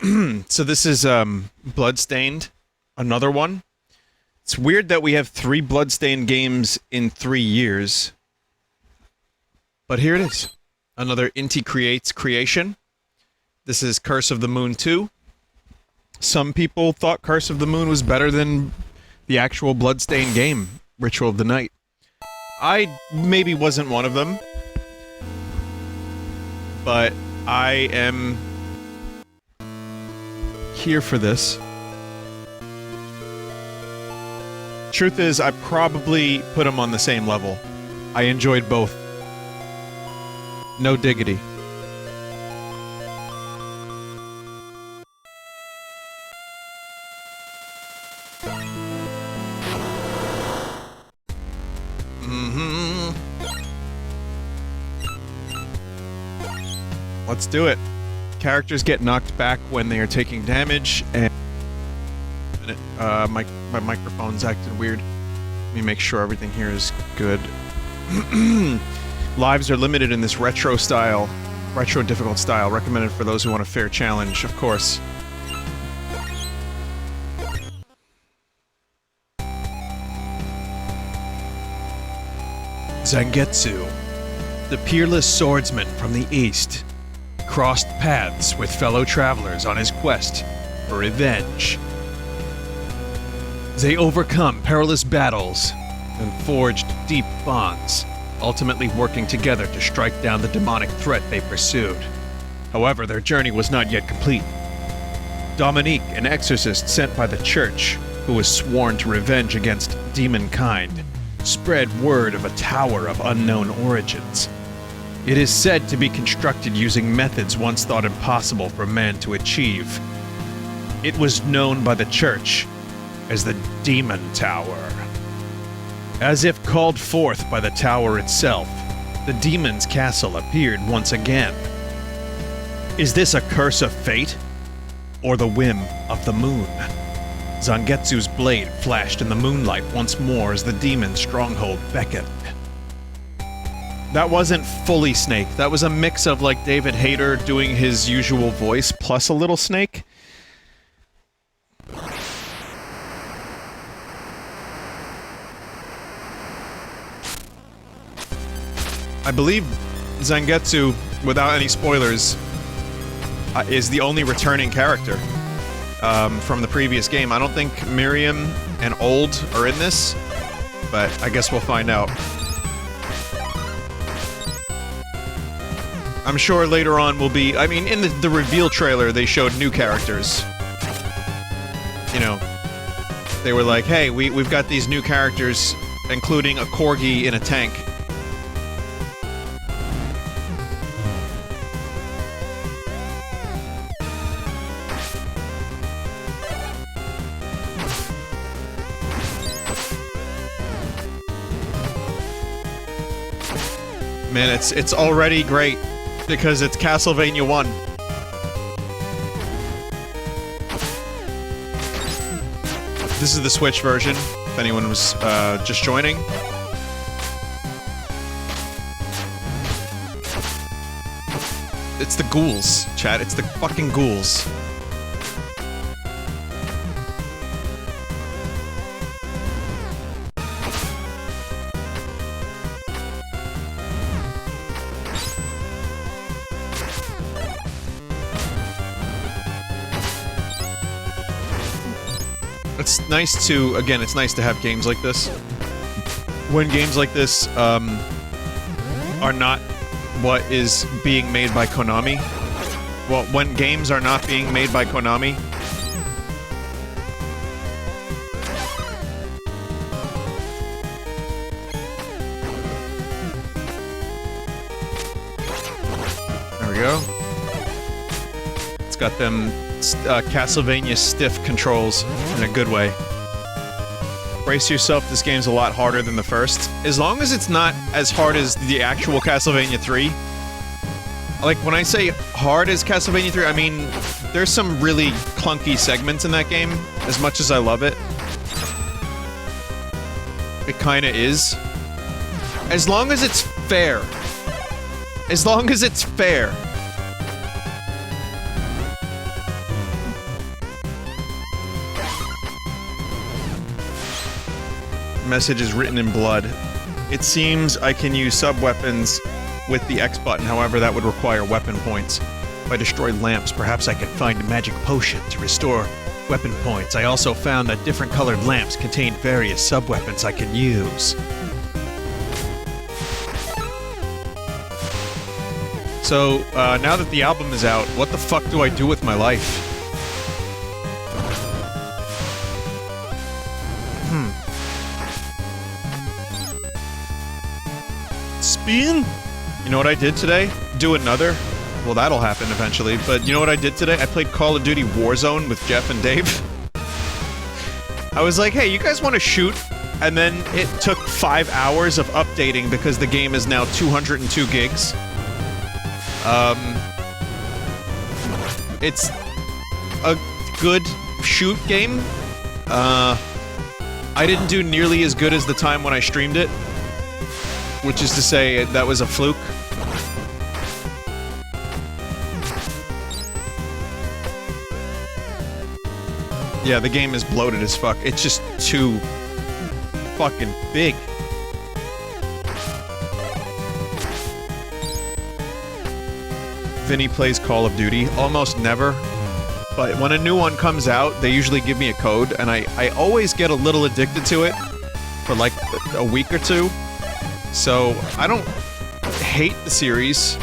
So this is Bloodstained, another one. It's weird that we have 3 Bloodstained games in 3 years. But here it is. Another Inti Creates creation. This is Curse of the Moon 2. Some people thought Curse of the Moon was better than the actual Bloodstained game, Ritual of the Night. I maybe wasn't one of them. But I am here for this. Truth is, I probably put them on the same level. I enjoyed both. No diggity. Let's do it. Characters get knocked back when they are taking damage, and my microphone's acting weird. Let me make sure everything here is good. Lives are limited in this retro difficult style, recommended for those who want a fair challenge, of course. Zangetsu, the peerless swordsman from the East, crossed paths with fellow travelers on his quest for revenge. They overcome perilous battles and forged deep bonds, ultimately working together to strike down the demonic threat they pursued. However, their journey was not yet complete. Dominique, an exorcist sent by the church, who was sworn to revenge against demonkind, spread word of a tower of unknown origins. It is said to be constructed using methods once thought impossible for man to achieve. It was known by the church as the Demon Tower. As if called forth by the tower itself, the demon's castle appeared once again. Is this a curse of fate? Or the whim of the moon? Zangetsu's blade flashed in the moonlight once more as the demon's stronghold beckoned. That wasn't fully Snake. That was a mix of, like, David Hayter doing his usual voice plus a little Snake. I believe Zangetsu, without any spoilers, is the only returning character from the previous game. I don't think Miriam and Old are in this, but I guess we'll find out. I'm sure later on will be... I mean, in the reveal trailer, they showed new characters. You know, they were like, hey, we've got these new characters, including a corgi in a tank. Man, it's already great. Because it's Castlevania 1. This is the Switch version, if anyone was just joining. It's the ghouls, chat. It's the fucking ghouls. It's nice to, again, it's nice to have games like this. When games like this, are not what is being made by Konami. Well, when games are not being made by Konami. There we go. It's got them Castlevania stiff controls in a good way. Brace yourself, this game's a lot harder than the first. As long as it's not as hard as the actual Castlevania 3. Like, when I say hard as Castlevania 3, I mean, there's some really clunky segments in that game, as much as I love it. It kinda is. As long as it's fair. As long as it's fair. message is written in blood. It seems I can use sub-weapons with the X button, however that would require weapon points. If I destroy lamps, perhaps I can find a magic potion to restore weapon points. I also found that different colored lamps contain various sub-weapons I can use. So, now that the album is out, what the fuck do I do with my life? Spin? You know what I did today? Do another? Well, that'll happen eventually, but you know what I did today? I played Call of Duty Warzone with Jeff and Dave. I was like, hey, you guys want to shoot? And then it took 5 hours of updating because the game is now 202 gigs. It's a good shoot game. I didn't do nearly as good as the time when I streamed it. Which is to say, that was a fluke. Yeah, the game is bloated as fuck. It's just too fucking big. Vinny plays Call of Duty. Almost never. But when a new one comes out, they usually give me a code, and I always get a little addicted to it for like a week or two. So, I don't hate the series.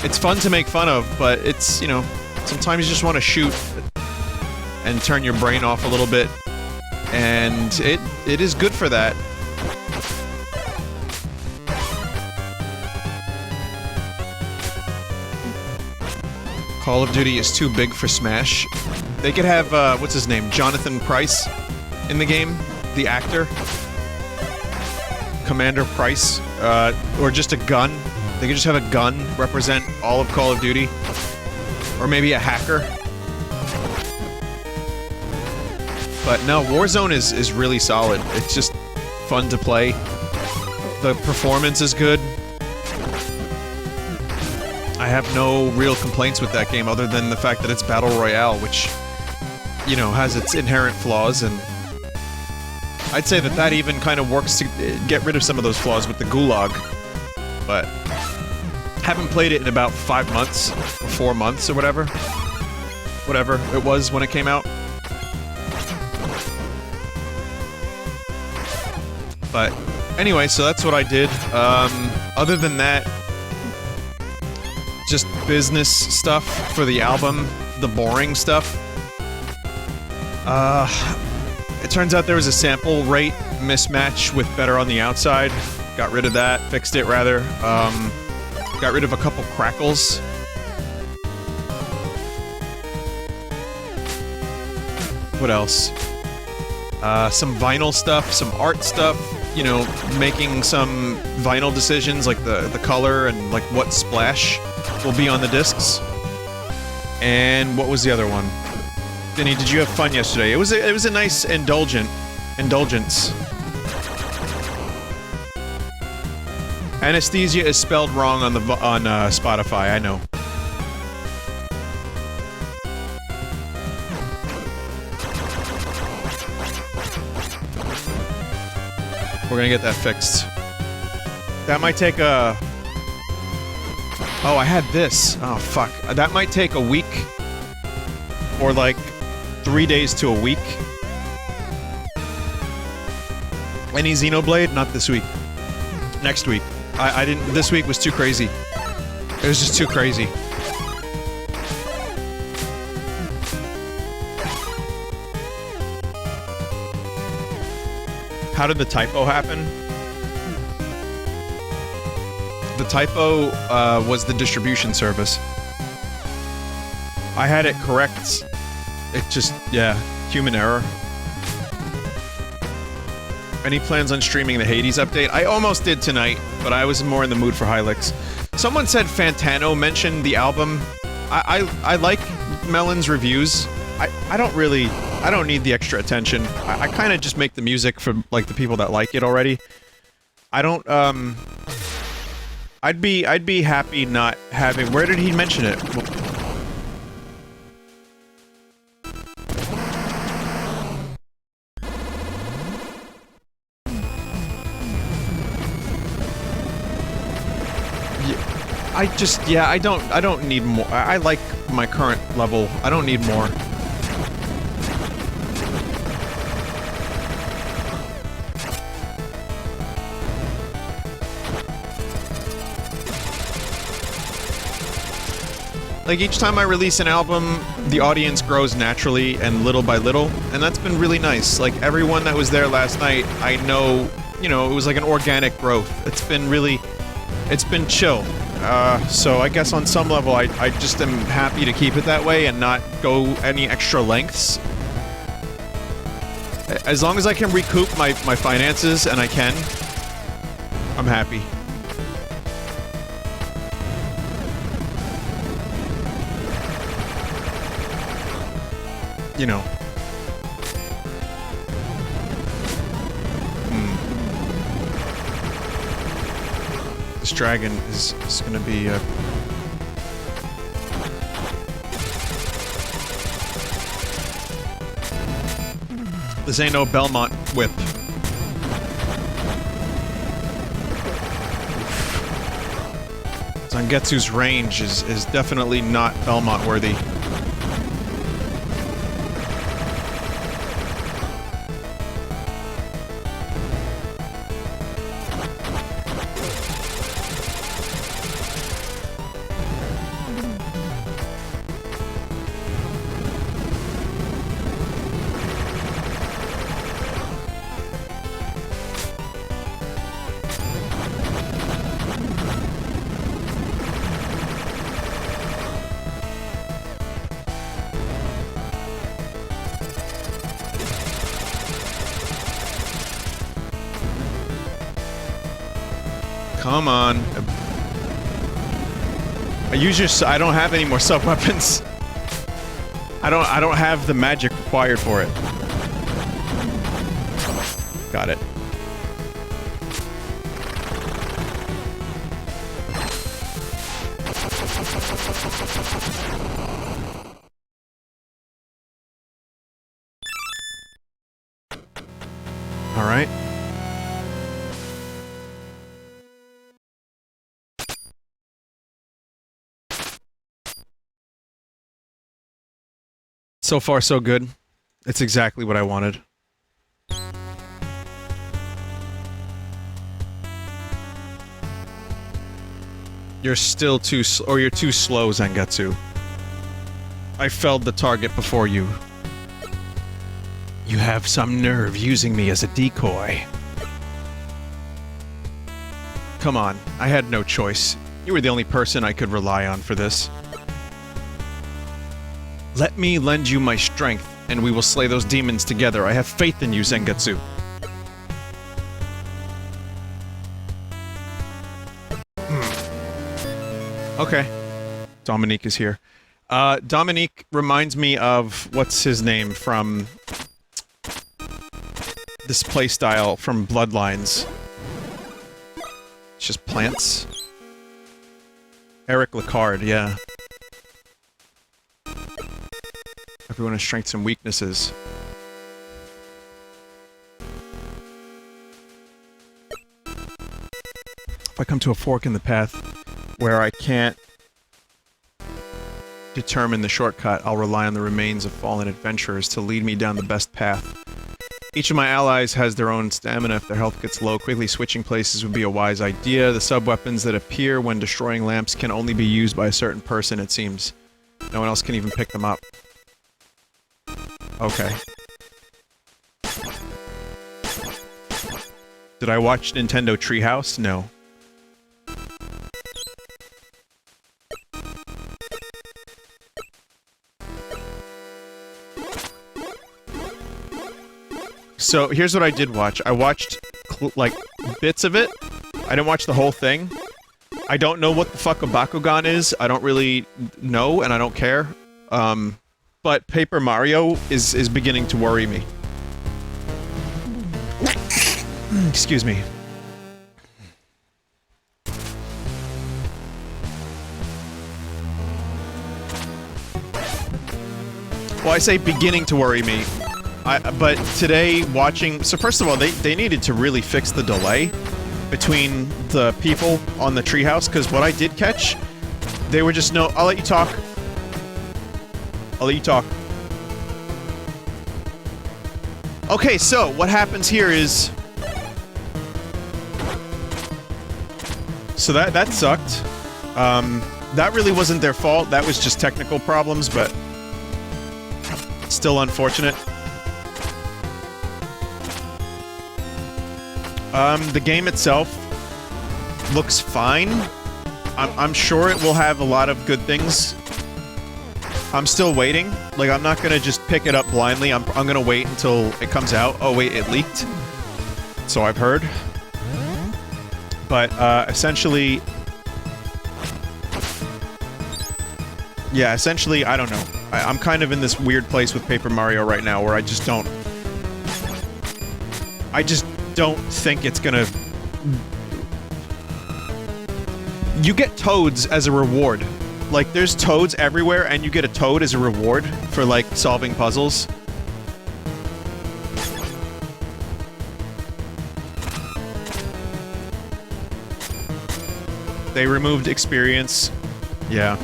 It's fun to make fun of, but it's, you know, sometimes you just want to shoot and turn your brain off a little bit. And it is good for that. Call of Duty is too big for Smash. They could have, what's his name? Jonathan Pryce in the game, the actor. Commander Price, or just a gun. They could just have a gun represent all of Call of Duty. Or maybe a hacker. But no, Warzone is really solid. It's just fun to play. The performance is good. I have no real complaints with that game other than the fact that it's Battle Royale, which, you know, has its inherent flaws, and I'd say that that even kind of works to get rid of some of those flaws with the Gulag. But haven't played it in about 5 months, or 4 months, or whatever. Whatever it was when it came out. But anyway, so that's what I did. Other than that, just business stuff for the album, the boring stuff. It turns out there was a sample rate mismatch with Better on the Outside. Got rid of that, fixed it rather. Got rid of a couple crackles. What else? Some vinyl stuff, some art stuff, you know, making some vinyl decisions like the color and like what splash will be on the discs. And what was the other one? Vinny, did you have fun yesterday? It was a nice indulgence. Anesthesia is spelled wrong on Spotify, I know. We're gonna get that fixed. That might take a... Oh, I had this. Oh, fuck. That might take a week. Or like 3 days to a week. Any Xenoblade? Not this week. Next week. I didn't... This week was too crazy. It was just too crazy. How did the typo happen? The typo was the distribution service. I had it correct. It just, yeah, human error. Any plans on streaming the Hades update? I almost did tonight, but I was more in the mood for Hylix. Someone said Fantano mentioned the album. I like Melon's reviews. I don't need the extra attention. I kind of just make the music for, like, the people that like it already. I don't, I'd be happy not having... Where did he mention it? Yeah, I don't need more. I like my current level. I don't need more. Like, each time I release an album, the audience grows naturally and little by little, and that's been really nice. Like, everyone that was there last night, I know, you know, it was like an organic growth. It's been really... It's been chill. So I guess on some level, I just am happy to keep it that way and not go any extra lengths. As long as I can recoup my finances, and I can, I'm happy. You know. This dragon is gonna be, This ain't no Belmont whip. Zangetsu's range is definitely not Belmont worthy. Come on. I don't have any more sub-weapons. I don't have the magic required for it. Got it. All right. So far, so good. It's exactly what I wanted. You're still too you're too slow, Zangetsu. I felled the target before you. You have some nerve using me as a decoy. Come on, I had no choice. You were the only person I could rely on for this. Let me lend you my strength, and we will slay those demons together. I have faith in you, Zangetsu. Okay. Dominique is here. Dominique reminds me of... what's his name from... this playstyle from Bloodlines. It's just plants. Eric Licard, yeah. Everyone has strengths and weaknesses. If I come to a fork in the path where I can't determine the shortcut, I'll rely on the remains of fallen adventurers to lead me down the best path. Each of my allies has their own stamina. If their health gets low, quickly switching places would be a wise idea. The sub-weapons that appear when destroying lamps can only be used by a certain person, it seems. No one else can even pick them up. Okay. Did I watch Nintendo Treehouse? No. So, here's what I did watch. I watched, like, bits of it. I didn't watch the whole thing. I don't know what the fuck a Bakugan is. I don't really know, and I don't care. But Paper Mario is beginning to worry me. Excuse me. Well, I say beginning to worry me. But today, watching... So first of all, they needed to really fix the delay. between the people on the treehouse, because what I did catch, they were just no. I'll let you talk. I'll let you talk. Okay, so what happens here is, so that sucked. That really wasn't their fault. That was just technical problems, but still unfortunate. The game itself looks fine. I'm sure it will have a lot of good things. I'm still waiting. Like, I'm not gonna just pick it up blindly. I'm gonna wait until it comes out. Oh wait, it leaked. So I've heard. But, essentially... Yeah, essentially, I don't know. I'm kind of in this weird place with Paper Mario right now where I just don't think it's gonna... You get toads as a reward. Like, there's toads everywhere, and you get a toad as a reward for, like, solving puzzles. They removed experience. Yeah.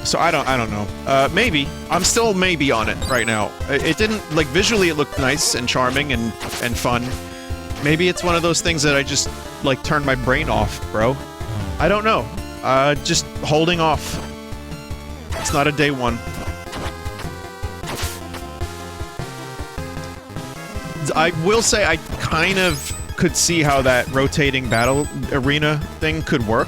So I don't know. Maybe. I'm still maybe on it right now. It didn't, like, visually it looked nice and charming and fun. Maybe it's one of those things that I just, like, turned my brain off, bro. I don't know. Just holding off. It's not a day one. I will say I kind of could see how that rotating battle arena thing could work.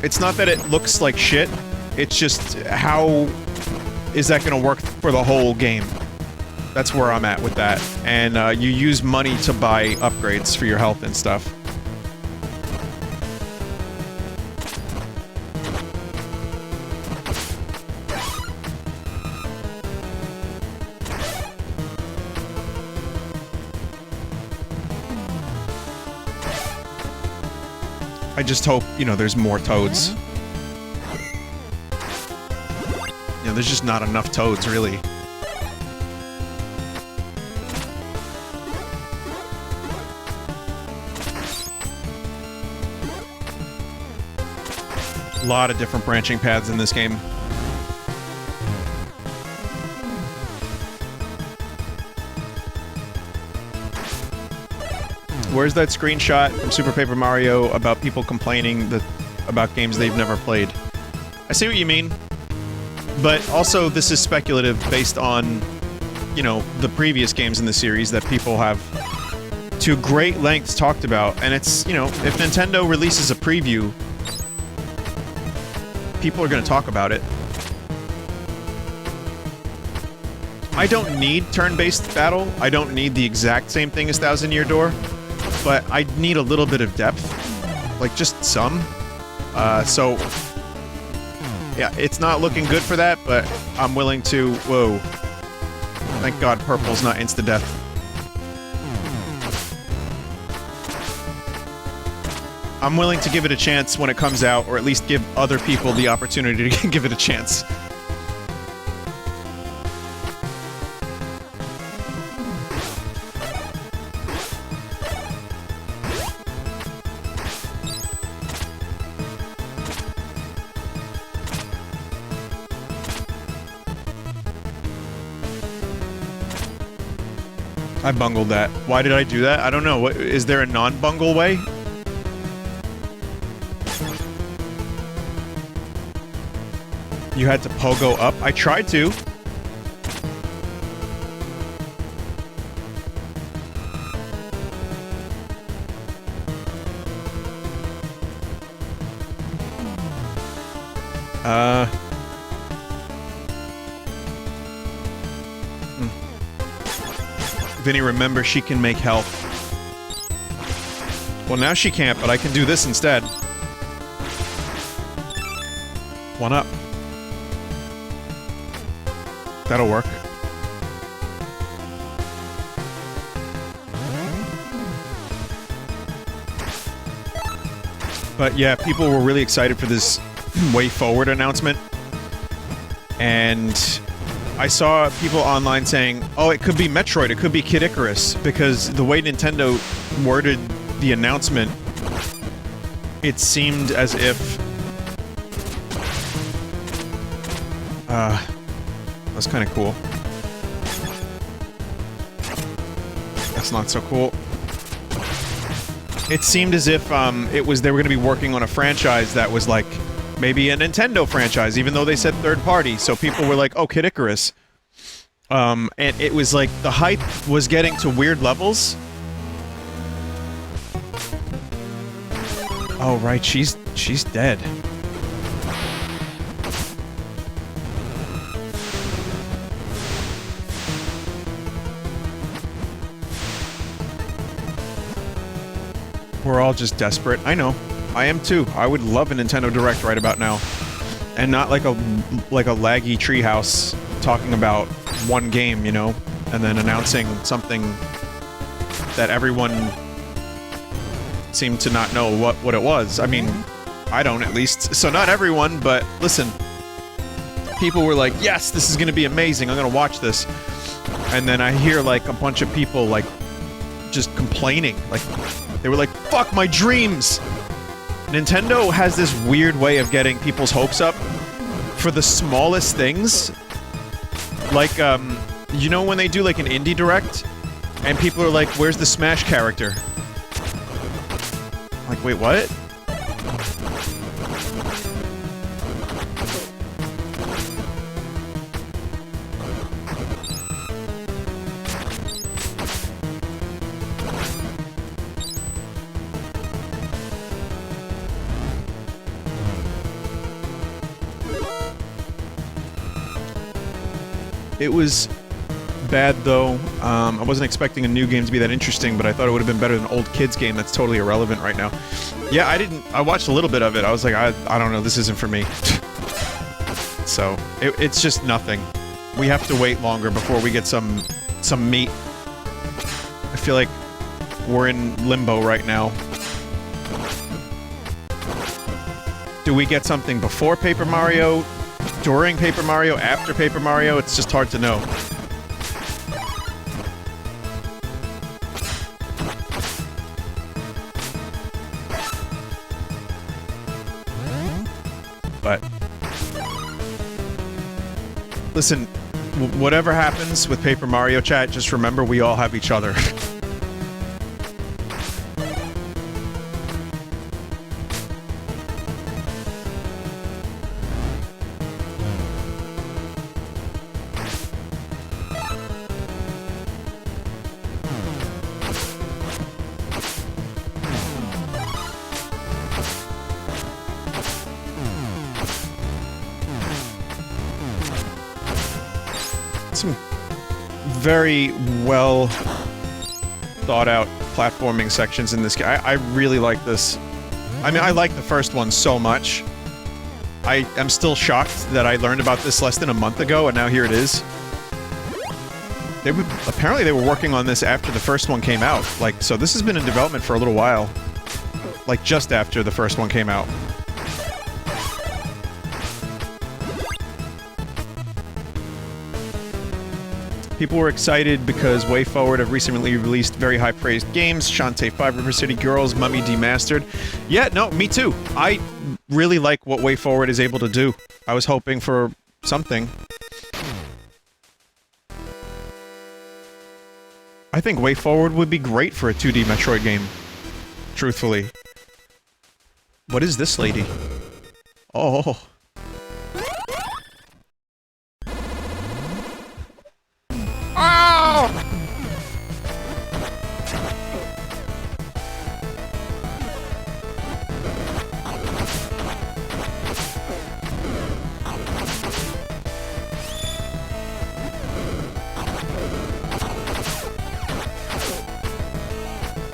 It's not that it looks like shit, it's just how is that gonna work for the whole game? That's where I'm at with that. And you use money to buy upgrades for your health and stuff. I just hope, you know, there's more toads. You know, there's just not enough toads, really. A lot of different branching paths in this game. Where's that screenshot from Super Paper Mario about people complaining about games they've never played? I see what you mean, but also this is speculative based on, you know, the previous games in the series that people have to great lengths talked about, and it's, you know, if Nintendo releases a preview, people are going to talk about it. I don't need turn-based battle. I don't need the exact same thing as Thousand Year Door. But I need a little bit of depth. Like, just some. So... Yeah, it's not looking good for that, but I'm willing to... Whoa. Thank God purple's not insta-death. I'm willing to give it a chance when it comes out, or at least give other people the opportunity to give it a chance. I bungled that. Why did I do that? I don't know. What, is there a non-bungle way? You had to pogo up? I tried to. Vinny, remember, she can make health. Well, now she can't, but I can do this instead. One up. That'll work. But yeah, people were really excited for this WayForward announcement. and I saw people online saying, oh, it could be Metroid, it could be Kid Icarus, because the way Nintendo worded the announcement, it seemed as if... that's kind of cool. That's not so cool. It seemed as if, they were going to be working on a franchise that was like, maybe a Nintendo franchise, even though they said third party, so people were like, oh, Kid Icarus. And it was like, the hype was getting to weird levels. Oh, right, she's dead. We're all just desperate. I know. I am too. I would love a Nintendo Direct right about now. And not like a laggy Treehouse talking about one game, you know? And then announcing something that everyone seemed to not know what it was. I mean, I don't at least. So not everyone, but listen. People were like, yes, this is gonna be amazing, I'm gonna watch this. And then I hear like a bunch of people like just complaining. Like, they were like, fuck my dreams! Nintendo has this weird way of getting people's hopes up for the smallest things. Like, you know when they do like an indie direct? And people are like, where's the Smash character? Like, wait, what? It was bad, though. I wasn't expecting a new game to be that interesting, but I thought it would have been better than an old kids game that's totally irrelevant right now. Yeah, I watched a little bit of it. I was like, I don't know, this isn't for me. So, it's just nothing. We have to wait longer before we get some meat. I feel like we're in limbo right now. Do we get something before Paper Mario? During Paper Mario? After Paper Mario? It's just hard to know. But... listen, whatever happens with Paper Mario chat, just remember we all have each other. Some very well thought out platforming sections in this game. I really like this. I mean, I like the first one so much. I am still shocked that I learned about this less than a month ago, and now here it is. Apparently they were working on this after the first one came out. Like, so this has been in development for a little while. Like, just after the first one came out. People were excited because WayForward have recently released very high-praised games, Shantae 5, River City Girls, Mummy Demastered. Yeah, no, me too. I really like what WayForward is able to do. I was hoping for something. I think WayForward would be great for a 2D Metroid game. Truthfully. What is this lady? Oh.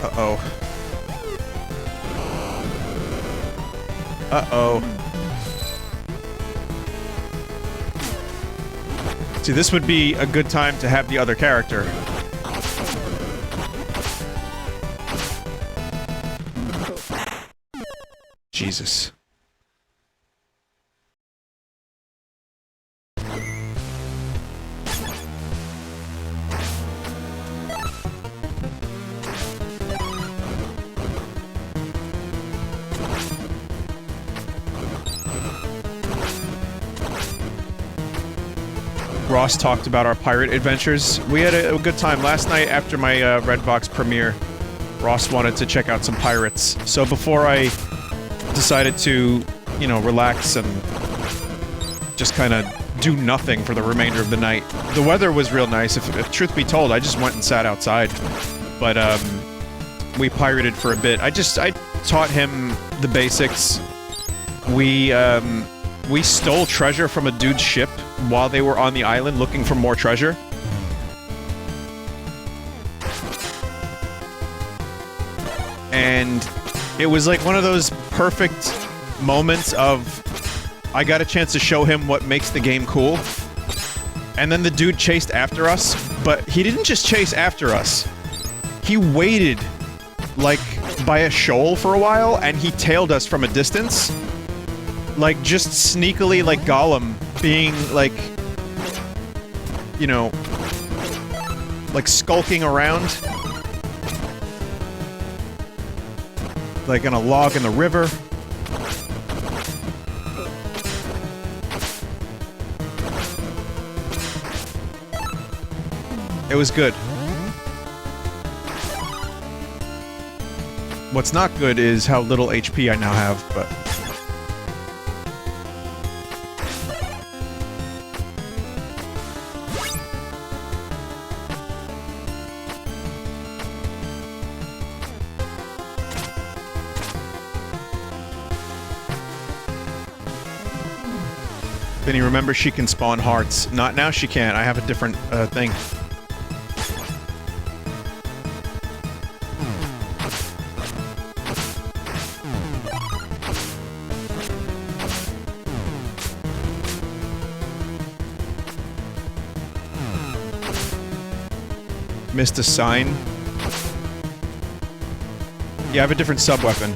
Uh-oh. Uh-oh. See, this would be a good time to have the other character. Jesus. Ross talked about our pirate adventures. We had a good time. Last night after my Redbox premiere, Ross wanted to check out some pirates. So before I decided to, you know, relax and just kind of do nothing for the remainder of the night. The weather was real nice. If truth be told, I just went and sat outside. But, we pirated for a bit. I taught him the basics. We stole treasure from a dude's ship while they were on the island looking for more treasure. And it was like one of those perfect moments of I got a chance to show him what makes the game cool. And then the dude chased after us, but he didn't just chase after us. He waited, like, by a shoal for a while, and he tailed us from a distance. Like, just sneakily, like Gollum, being, like, you know, like, skulking around. Like, on a log in the river. It was good. What's not good is how little HP I now have, but... Vinny, remember she can spawn hearts. Not now she can't. I have a different, thing. Missed a sign. Yeah, I have a different sub-weapon.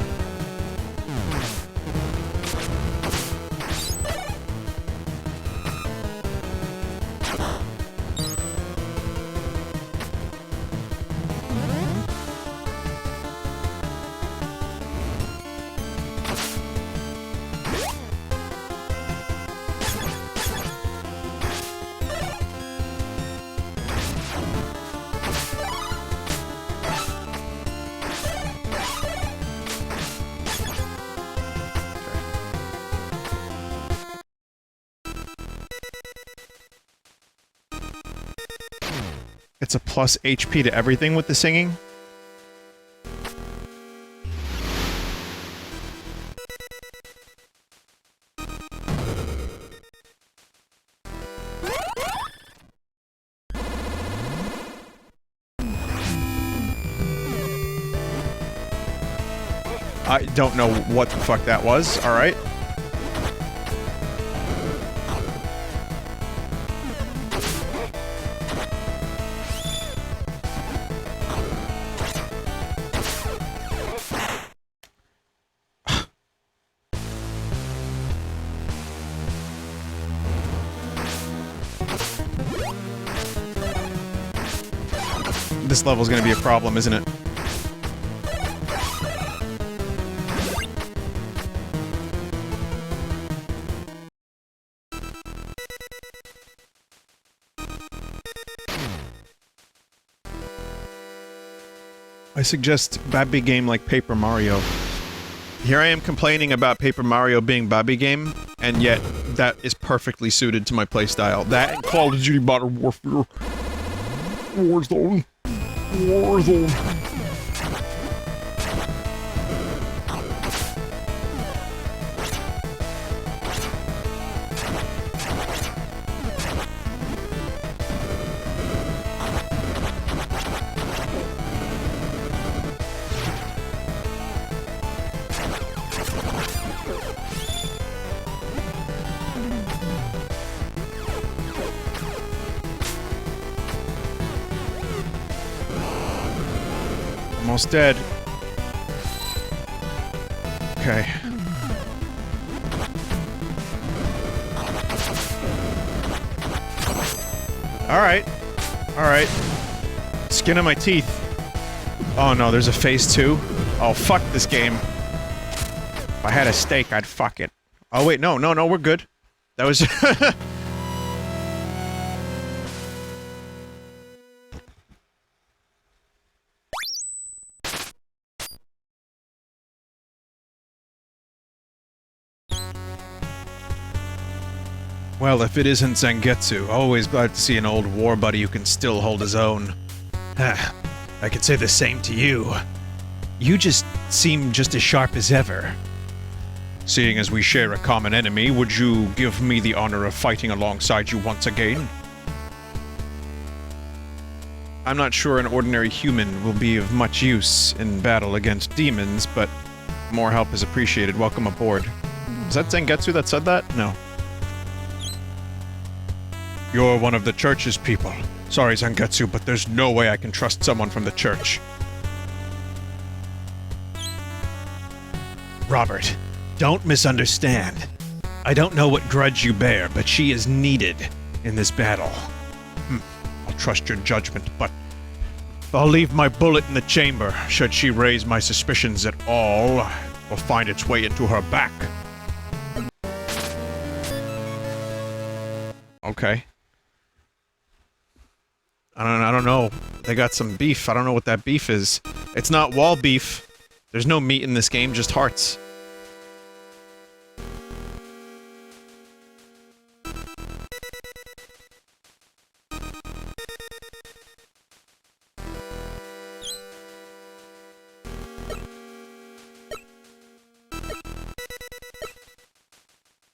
It's a plus HP to everything with the singing. I don't know what the fuck that was, alright. This level's gonna be a problem, isn't it? I suggest Babby game like Paper Mario. Here I am complaining about Paper Mario being Babby game, and yet that is perfectly suited to my playstyle. That and Call of Duty Modern Warfare. Warzone. Warzone. Almost dead. Okay. Alright. Alright. Skin on my teeth. Oh no, there's a phase 2? Oh, fuck this game. If I had a steak, I'd fuck it. Oh wait, no, we're good. That was... Well, if it isn't Zangetsu, always glad to see an old war buddy who can still hold his own. I could say the same to you. You just seem just as sharp as ever. Seeing as we share a common enemy, would you give me the honor of fighting alongside you once again? I'm not sure an ordinary human will be of much use in battle against demons, but more help is appreciated. Welcome aboard. Is that Zangetsu that said that? No. You're one of the church's people. Sorry, Zangetsu, but there's no way I can trust someone from the church. Robert, don't misunderstand. I don't know what grudge you bear, but she is needed in this battle. I'll trust your judgment, but I'll leave my bullet in the chamber. should she raise my suspicions at all, will find its way into her back. Okay. I don't know. They got some beef. I don't know what that beef is. It's not wall beef. There's no meat in this game, just hearts.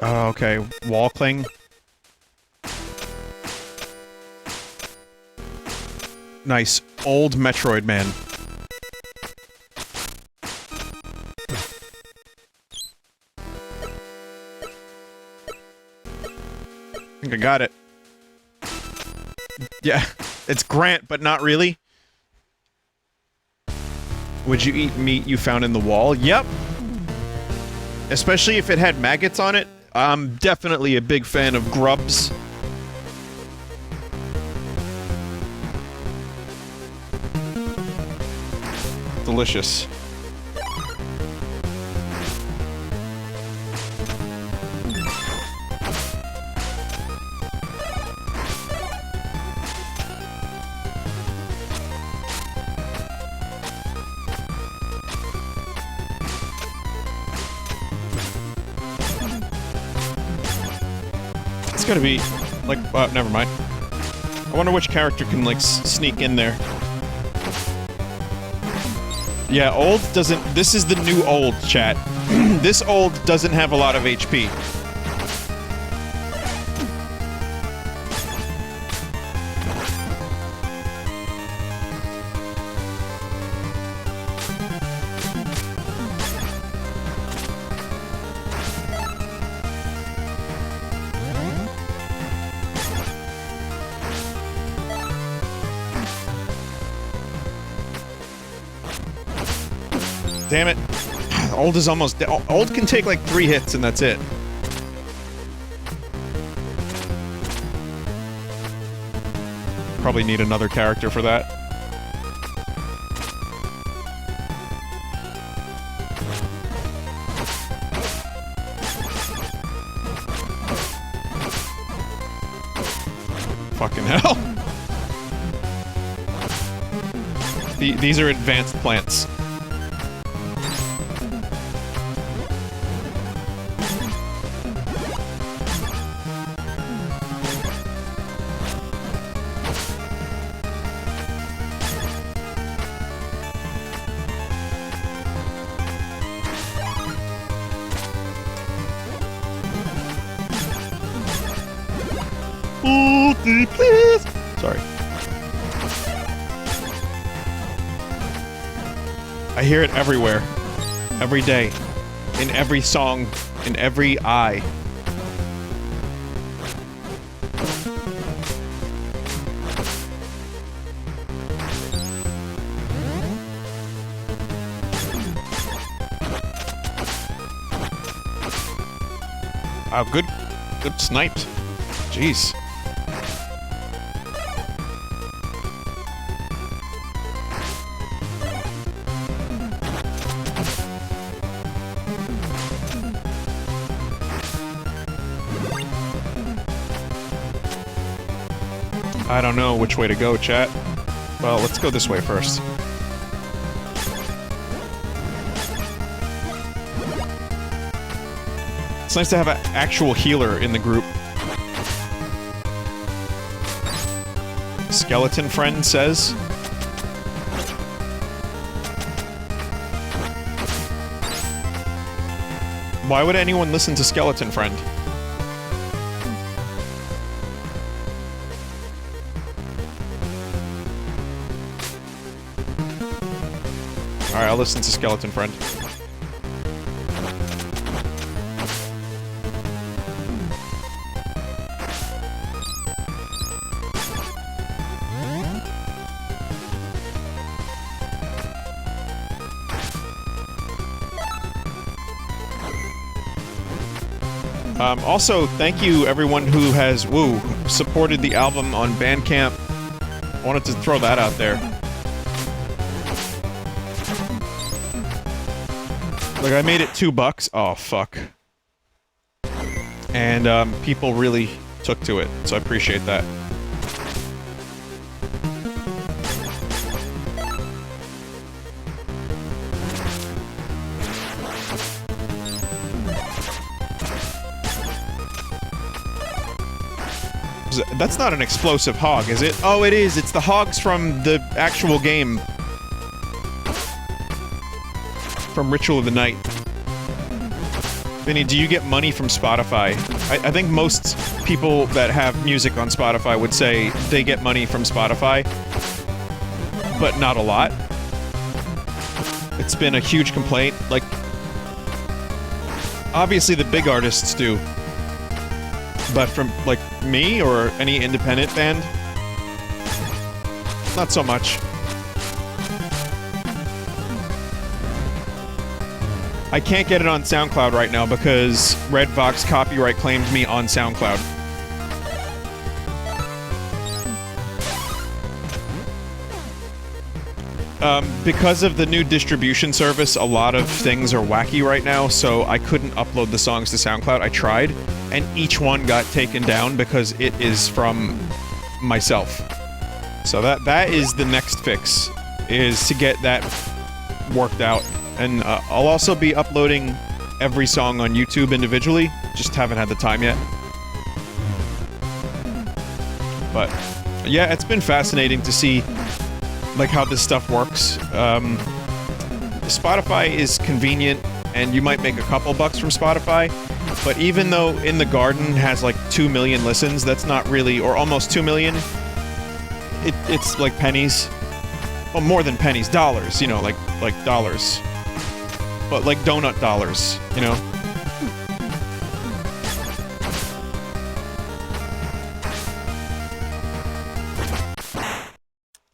Oh, okay. Wall cling. Nice. Old Metroid Man. I think I got it. Yeah, it's Grant, but not really. Would you eat meat you found in the wall? Yep. Especially if it had maggots on it. I'm definitely a big fan of grubs. Delicious. It's gotta be, like, never mind. I wonder which character can, like, sneak in there. Yeah, old doesn't... This is the new old, chat. This old doesn't have a lot of HP. Damn it. Old is almost dead. Old can take like 3 hits and that's it. Probably need another character for that. Fucking hell. These are advanced plants. Please. Sorry. I hear it everywhere. Every day. In every song. In every eye. Oh, good sniped. Jeez. I don't know which way to go, chat. Well, let's go this way first. It's nice to have an actual healer in the group. Skeleton Friend says. Why would anyone listen to Skeleton Friend? Alright, I'll listen to Skeleton Friend. Also, thank you everyone who has, supported the album on Bandcamp. I wanted to throw that out there. Like, I made it $2. Oh, fuck. And, people really took to it, so I appreciate that. That's not an explosive hog, is it? Oh, it is! It's the hogs from the actual game. From Ritual of the Night. Vinny, do you get money from Spotify? I think most people that have music on Spotify would say they get money from Spotify. But not a lot. It's been a huge complaint. Like, obviously the big artists do. But from, like, me or any independent band? Not so much. I can't get it on SoundCloud right now because Redvox copyright claimed me on SoundCloud. Because of the new distribution service, a lot of things are wacky right now, so I couldn't upload the songs to SoundCloud. I tried, and each one got taken down because it is from myself. So that is the next fix, is to get that worked out. And I'll also be uploading every song on YouTube individually, just haven't had the time yet. But yeah, it's been fascinating to see like how this stuff works. Spotify is convenient, and you might make a couple bucks from Spotify, but even though In the Garden has like 2 million listens, that's not really, or almost 2 million, it's like pennies. Well, more than pennies, dollars, you know, like dollars. But like donut dollars, you know?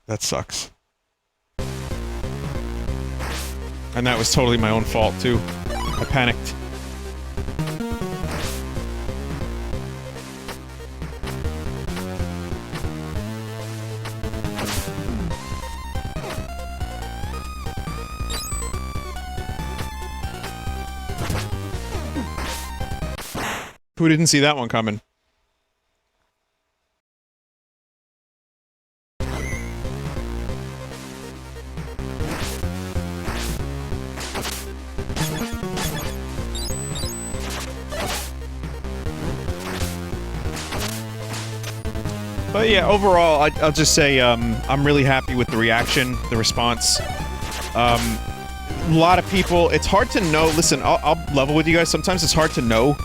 That sucks. And that was totally my own fault, too. I panicked. Who didn't see that one coming? But yeah, overall, I'll just say I'm really happy with the reaction, the response. A lot of people, it's hard to know. Listen, I'll level with you guys. Sometimes it's hard to know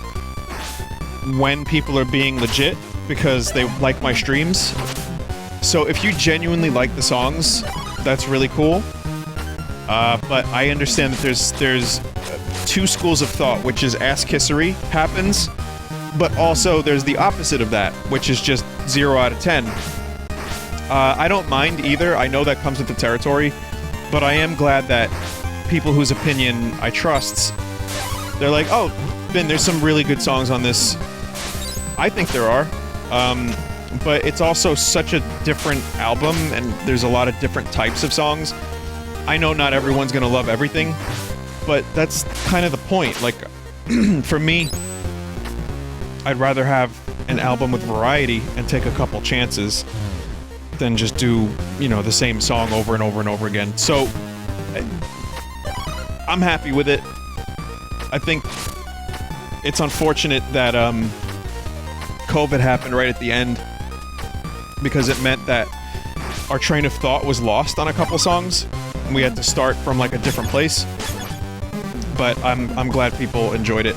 when people are being legit because they like my streams. So if you genuinely like the songs, that's really cool. But I understand that there's two schools of thought, which is ass-kissery happens, but also there's the opposite of that, which is just 0 out of 10. I don't mind either. I know that comes with the territory, but I am glad that people whose opinion I trust, they're like, oh, Ben, there's some really good songs on this. I think there are. But it's also such a different album, and there's a lot of different types of songs. I know not everyone's gonna love everything, but that's kind of the point. Like, for me, I'd rather have an album with variety and take a couple chances than just do, you know, the same song over and over and over again. So, I'm happy with it. I think it's unfortunate that, COVID happened right at the end, because it meant that our train of thought was lost on a couple songs. And we had to start from like a different place. But I'm glad people enjoyed it.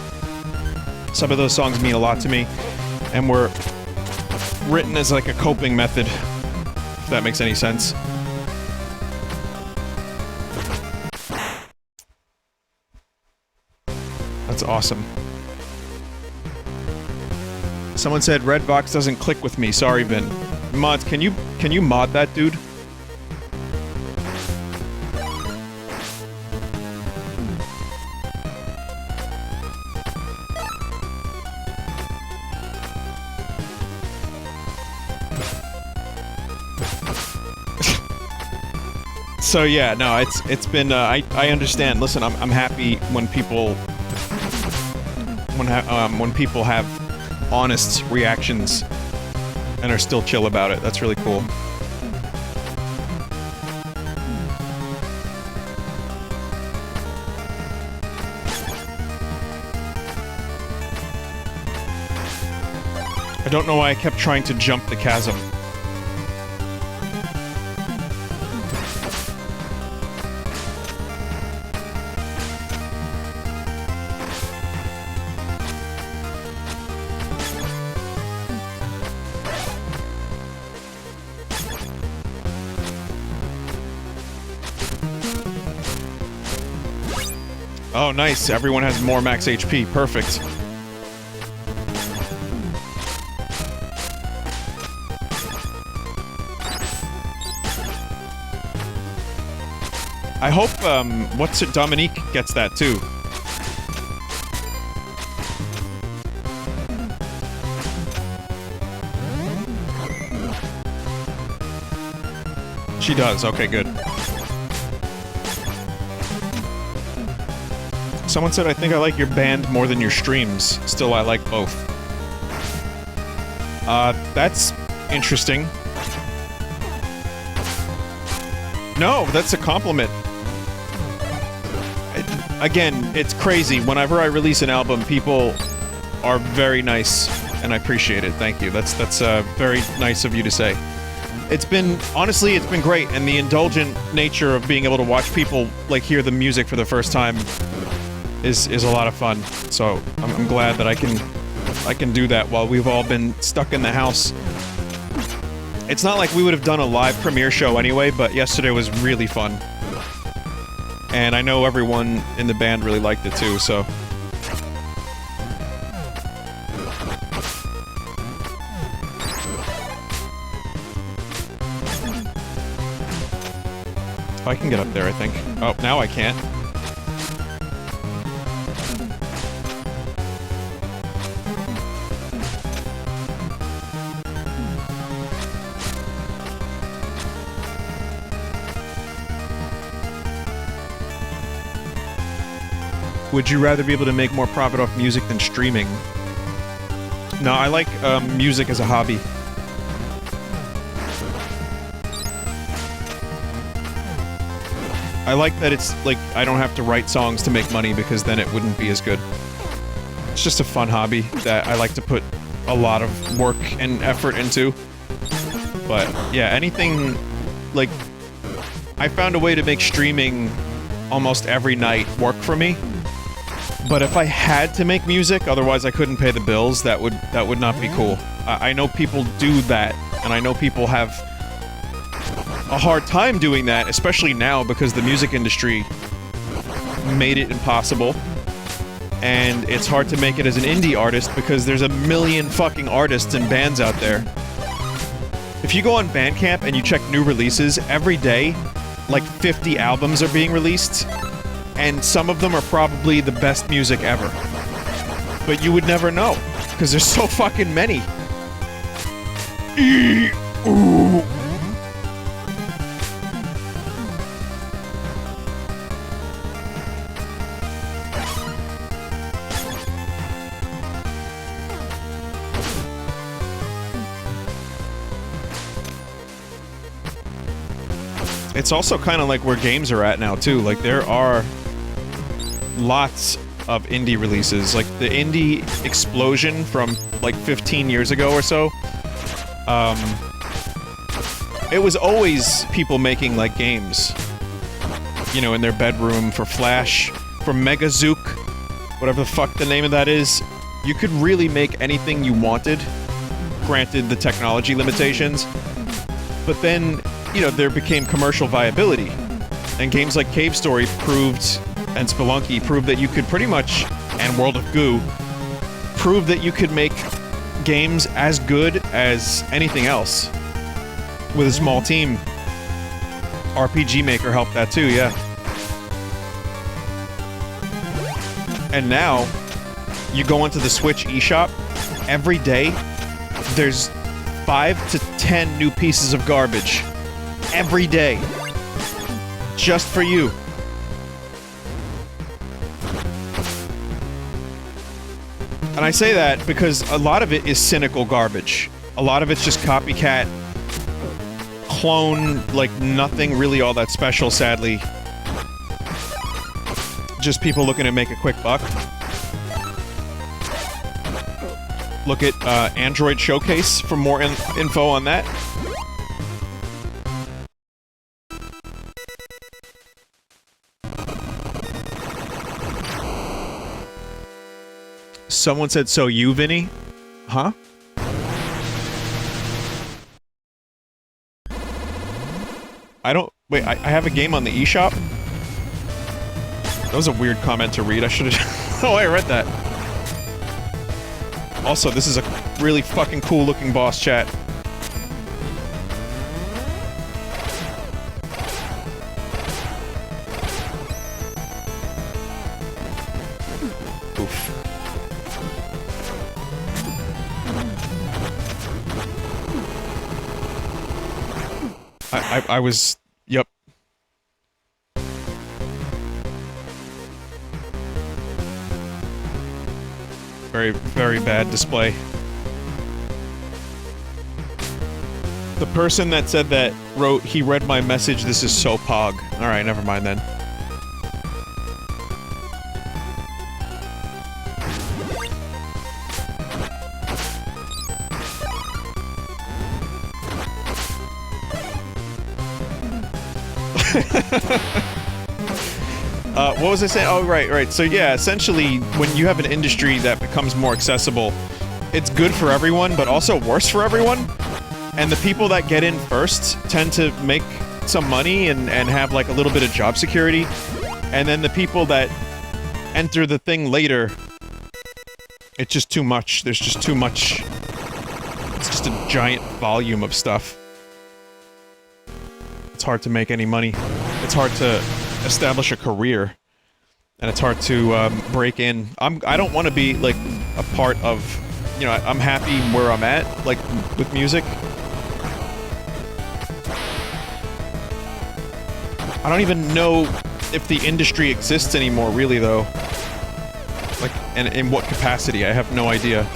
Some of those songs mean a lot to me, and were written as like a coping method, if that makes any sense. That's awesome. Someone said Redbox doesn't click with me. Sorry, Vin. Mods, can you mod that dude? So yeah, no, it's been I understand. Listen, I'm happy when people have honest reactions and are still chill about it. That's really cool. I don't know why I kept trying to jump the chasm. Oh, nice. Everyone has more max HP. Perfect. I hope, Dominique gets that too. She does. Okay, good. Someone said, I think I like your band more than your streams. Still, I like both. That's interesting. No, that's a compliment. Again, it's crazy. Whenever I release an album, people are very nice, and I appreciate it. Thank you. That's very nice of you to say. Honestly, it's been great, and the indulgent nature of being able to watch people, like, hear the music for the first time is a lot of fun. So I'm glad that I can do that while we've all been stuck in the house. It's not like we would have done a live premiere show anyway, but yesterday was really fun. And I know everyone in the band really liked it too, so. I can get up there, I think. Oh, now I can't. Would you rather be able to make more profit off music than streaming? No, I like music as a hobby. I like that it's, like, I don't have to write songs to make money because then it wouldn't be as good. It's just a fun hobby that I like to put a lot of work and effort into. But, yeah, anything, like, I found a way to make streaming almost every night work for me. But if I had to make music, otherwise I couldn't pay the bills, that would not be cool. I know people do that, and I know people have a hard time doing that, especially now because the music industry made it impossible. And it's hard to make it as an indie artist because there's a million fucking artists and bands out there. If you go on Bandcamp and you check new releases, every day, like 50 albums are being released. And some of them are probably the best music ever. But you would never know, because there's so fucking many. It's also kind of like where games are at now, too. Like, there are lots of indie releases. Like, the indie explosion from, like, 15 years ago or so, it was always people making, like, games. You know, in their bedroom for Flash, for Megazook, whatever the fuck the name of that is. You could really make anything you wanted, granted the technology limitations. But then, you know, there became commercial viability. And games like Cave Story proved, and Spelunky proved that you could pretty much, and World of Goo, proved that you could make games as good as anything else. With a small team. RPG Maker helped that too, yeah. And now, you go into the Switch eShop, every day, there's 5 to 10 new pieces of garbage. Every day. Just for you. And I say that because a lot of it is cynical garbage. A lot of it's just copycat, clone, like nothing really all that special, sadly. Just people looking to make a quick buck. Look at Android Showcase for more info on that. Someone said, so you, Vinny? Huh? I don't... Wait, I have a game on the eShop? That was a weird comment to read. I should've... Oh, I read that. Also, this is a really fucking cool-looking boss chat. Oof. I was... Yep. Very, very bad display. The person that said that wrote, he read my message, this is so pog. Alright, never mind then. What was I saying? Oh, right. So yeah, essentially, when you have an industry that becomes more accessible, it's good for everyone, but also worse for everyone. And the people that get in first tend to make some money and have, like, a little bit of job security. And then the people that enter the thing later, it's just too much. There's just too much. It's just a giant volume of stuff. It's hard to make any money. It's hard to establish a career. And it's hard to break in. I don't want to be, like, a part of... You know, I'm happy where I'm at, like, with music. I don't even know if the industry exists anymore, really, though. Like, and in what capacity, I have no idea.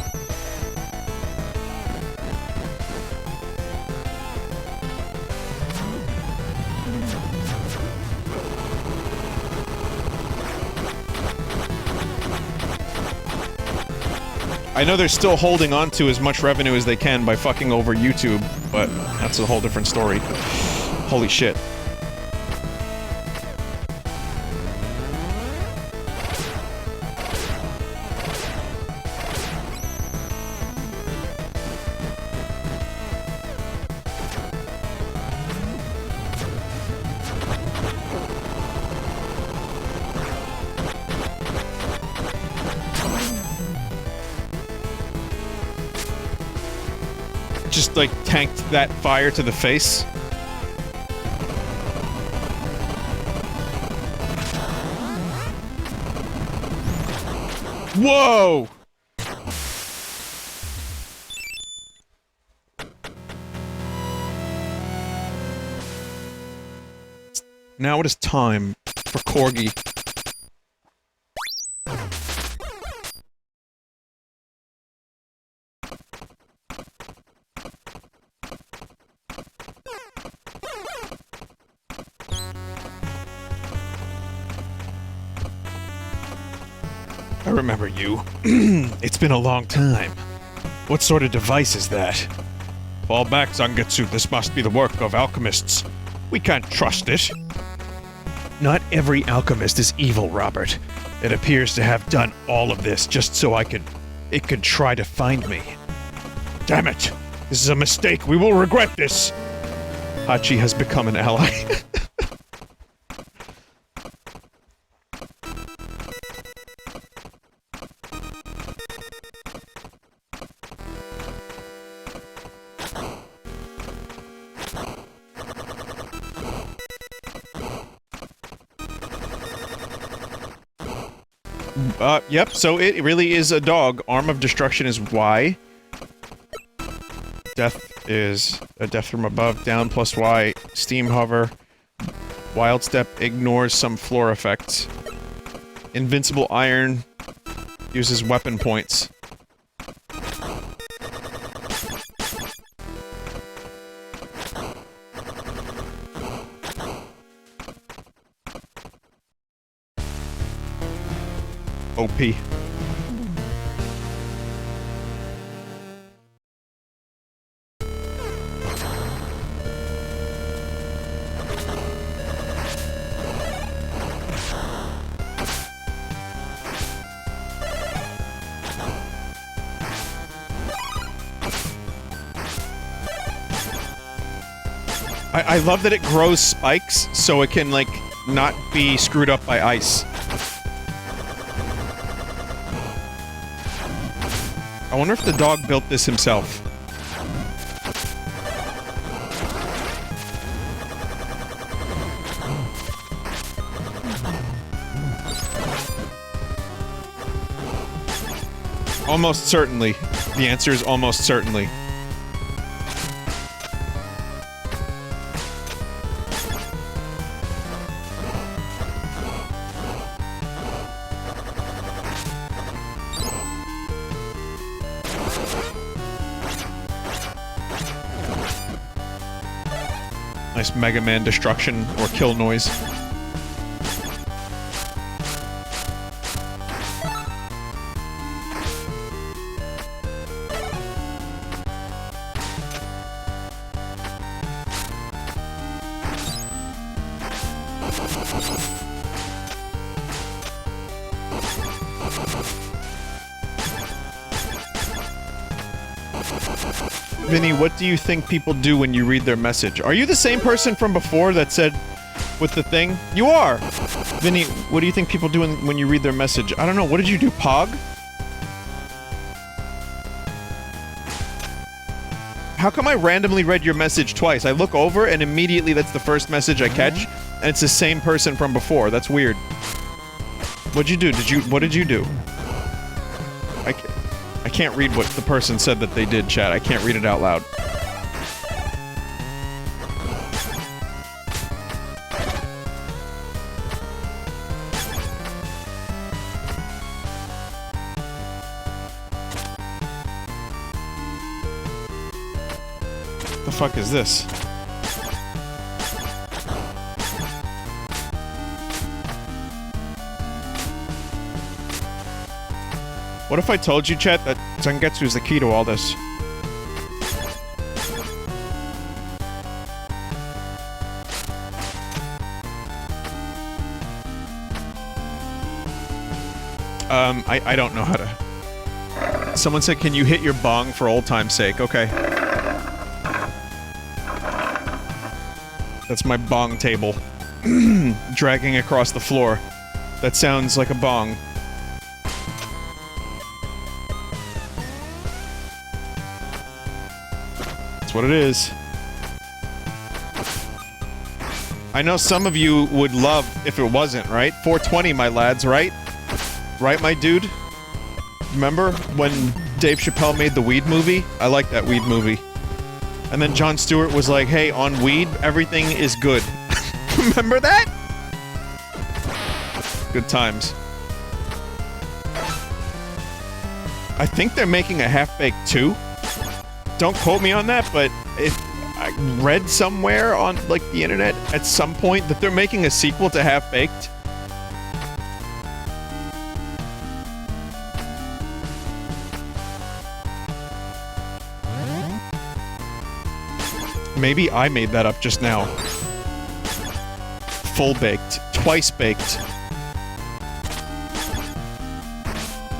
I know they're still holding on to as much revenue as they can by fucking over YouTube, but that's a whole different story. Holy shit. Just, like, tanked that fire to the face. Whoa! Now it is time for Corgi. I remember you. It's been a long time. What sort of device is that? Fall back, Zangetsu. This must be the work of alchemists. We can't trust it. Not every alchemist is evil, Robert. It appears to have done all of this just so it could try to find me. Damn it! This is a mistake. We will regret this. Hachi has become an ally. Yep, so it really is a dog. Arm of Destruction is Y. Death is a death from above, down plus Y. Steam Hover. Wild Step ignores some floor effects. Invincible Iron uses weapon points. OP. I love that it grows spikes so it can, like, not be screwed up by ice. I wonder if the dog built this himself. Almost certainly. The answer is almost certainly. Nice Mega Man destruction or kill noise. Vinny, what do you think people do when you read their message? Are you the same person from before that said with the thing? You are! Vinny, what do you think people do when you read their message? I don't know, what did you do, Pog? How come I randomly read your message twice? I look over and immediately that's the first message I catch, and it's the same person from before. That's weird. What'd you do? What did you do? I can't read what the person said that they did, chat. I can't read it out loud. The fuck is this? What if I told you, chat, that Zangetsu is the key to all this? I don't know how to... Someone said, can you hit your bong for old time's sake? Okay. That's my bong table. Dragging across the floor. That sounds like a bong. That's what it is. I know some of you would love if it wasn't, right? 420, my lads, right? Right, my dude? Remember when Dave Chappelle made the Weed movie? I like that Weed movie. And then Jon Stewart was like, hey, on weed, everything is good. Remember that? Good times. I think they're making a Half-Baked 2. Don't quote me on that, but if I read somewhere on, like, the internet at some point that they're making a sequel to Half-Baked. maybe I made that up just now. Full baked. Twice baked.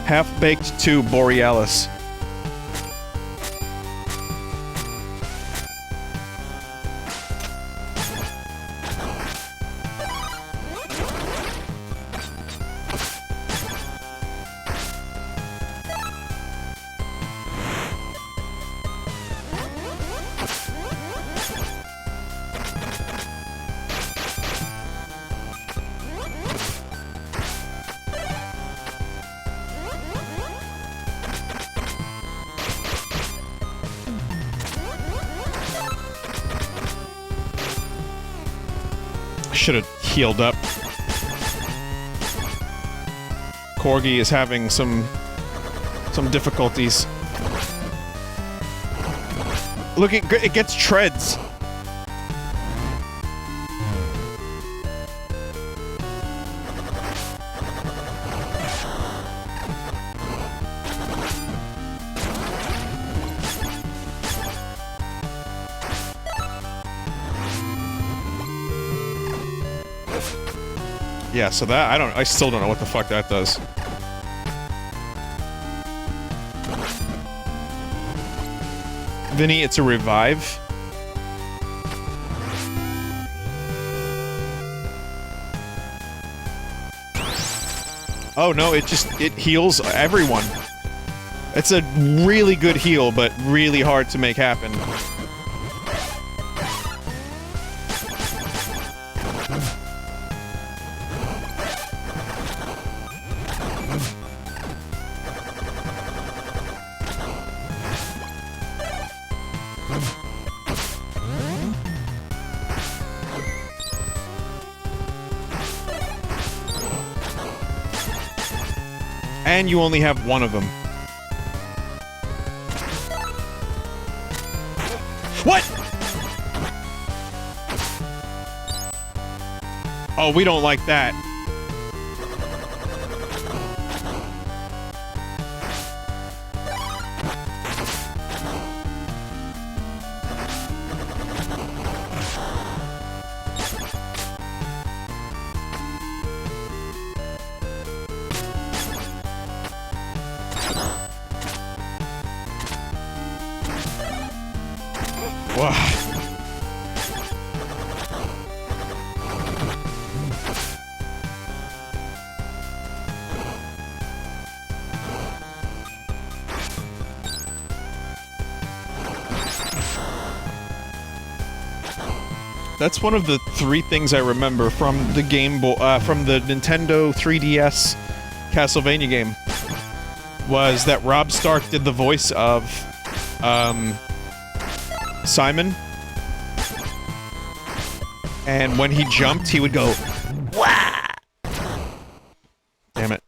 Half baked to Borealis. Should have healed up. Corgi is having some difficulties. Look, it gets treads. Yeah, so that, I still don't know what the fuck that does. Vinny, it's a revive. Oh no, it heals everyone. It's a really good heal, but really hard to make happen. And you only have one of them. What? Oh, we don't like that. That's one of the 3 things I remember from the from the Nintendo 3DS Castlevania game. Was that Rob Stark did the voice of, Simon. And when he jumped, he would go, "Wah!" Damn it.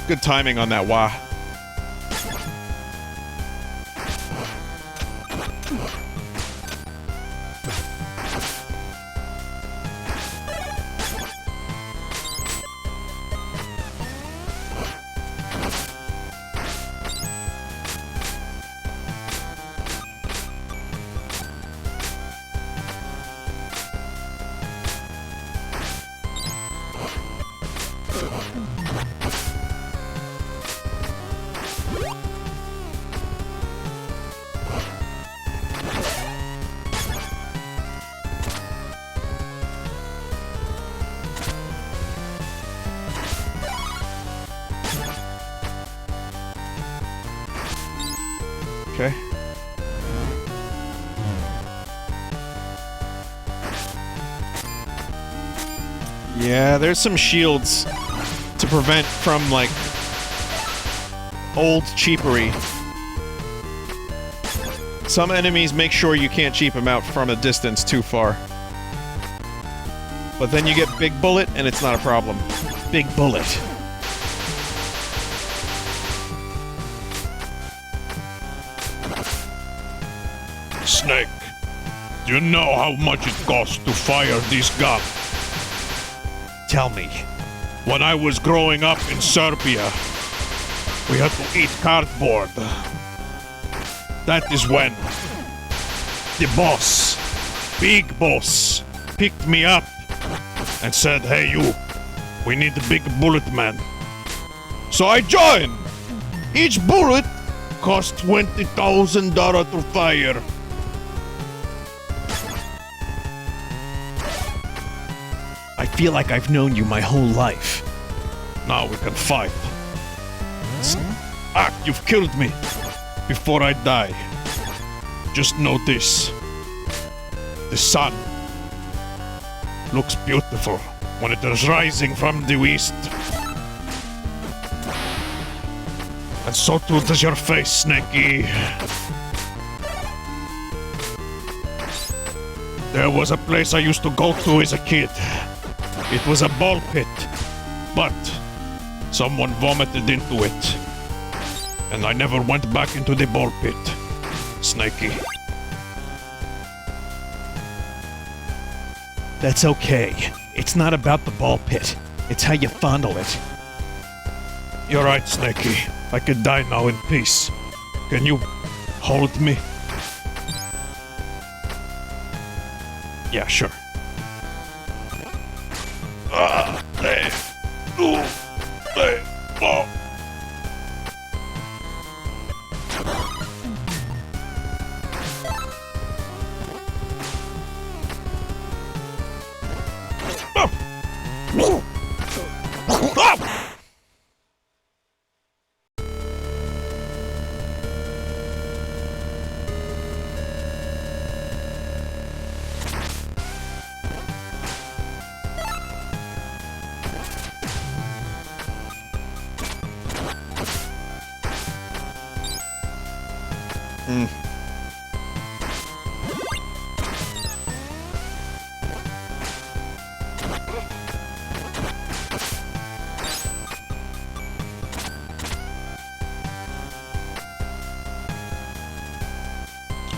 Good timing on that wah. Okay. Yeah, there's some shields to prevent from, like, old cheapery. Some enemies make sure you can't cheap them out from a distance too far. But then you get Big Bullet, and it's not a problem. Big Bullet. Snake, do you know how much it costs to fire this gun? Tell me, when I was growing up in Serbia, we had to eat cardboard. That is when the boss, big boss, picked me up and said, "Hey you, we need a big bullet man." So I joined. Each bullet cost $20,000 to fire. I feel like I've known you my whole life. Now we can fight. Ah, you've killed me. Before I die, just know this. The sun looks beautiful when it is rising from the east. And so too does your face, Snakey. There was a place I used to go to as a kid. It was a ball pit, but someone vomited into it. And I never went back into the ball pit, Snakey. That's okay. It's not about the ball pit. It's how you fondle it. You're right, Snakey. I could die now in peace. Can you hold me? Yeah, sure. Oh.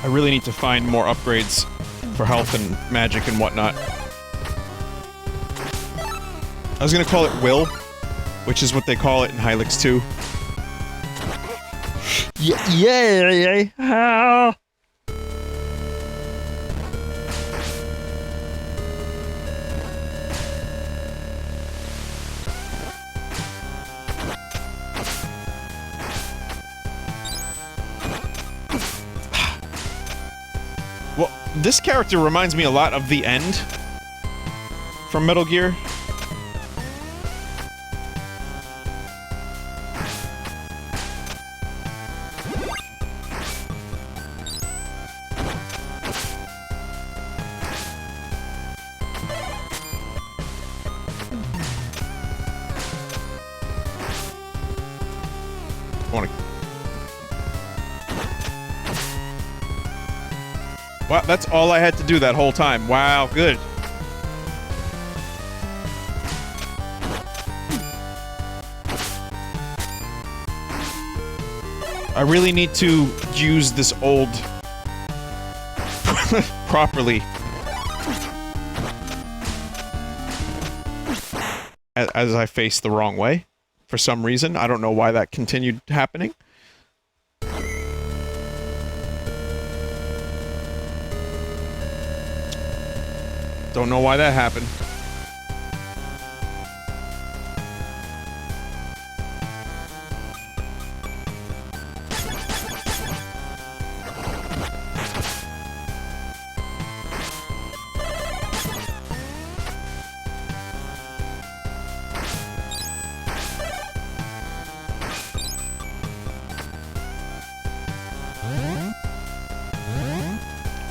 I really need to find more upgrades for health and magic and whatnot. I was gonna call it Will, which is what they call it in Hylix 2. Yeah. Well, this character reminds me a lot of The End from Metal Gear. Wow, that's all I had to do that whole time. Wow, good. I really need to use this old properly. As I face the wrong way. For some reason. I don't know why that continued happening. Don't know why that happened.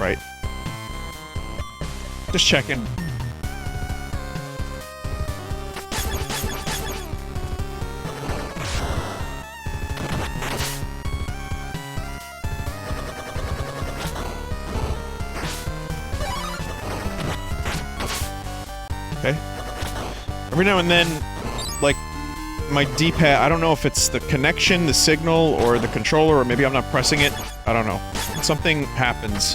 Right. Just checking. Okay. Every now and then, like, my D-pad, I don't know if it's the connection, the signal, or the controller, or maybe I'm not pressing it. I don't know. Something happens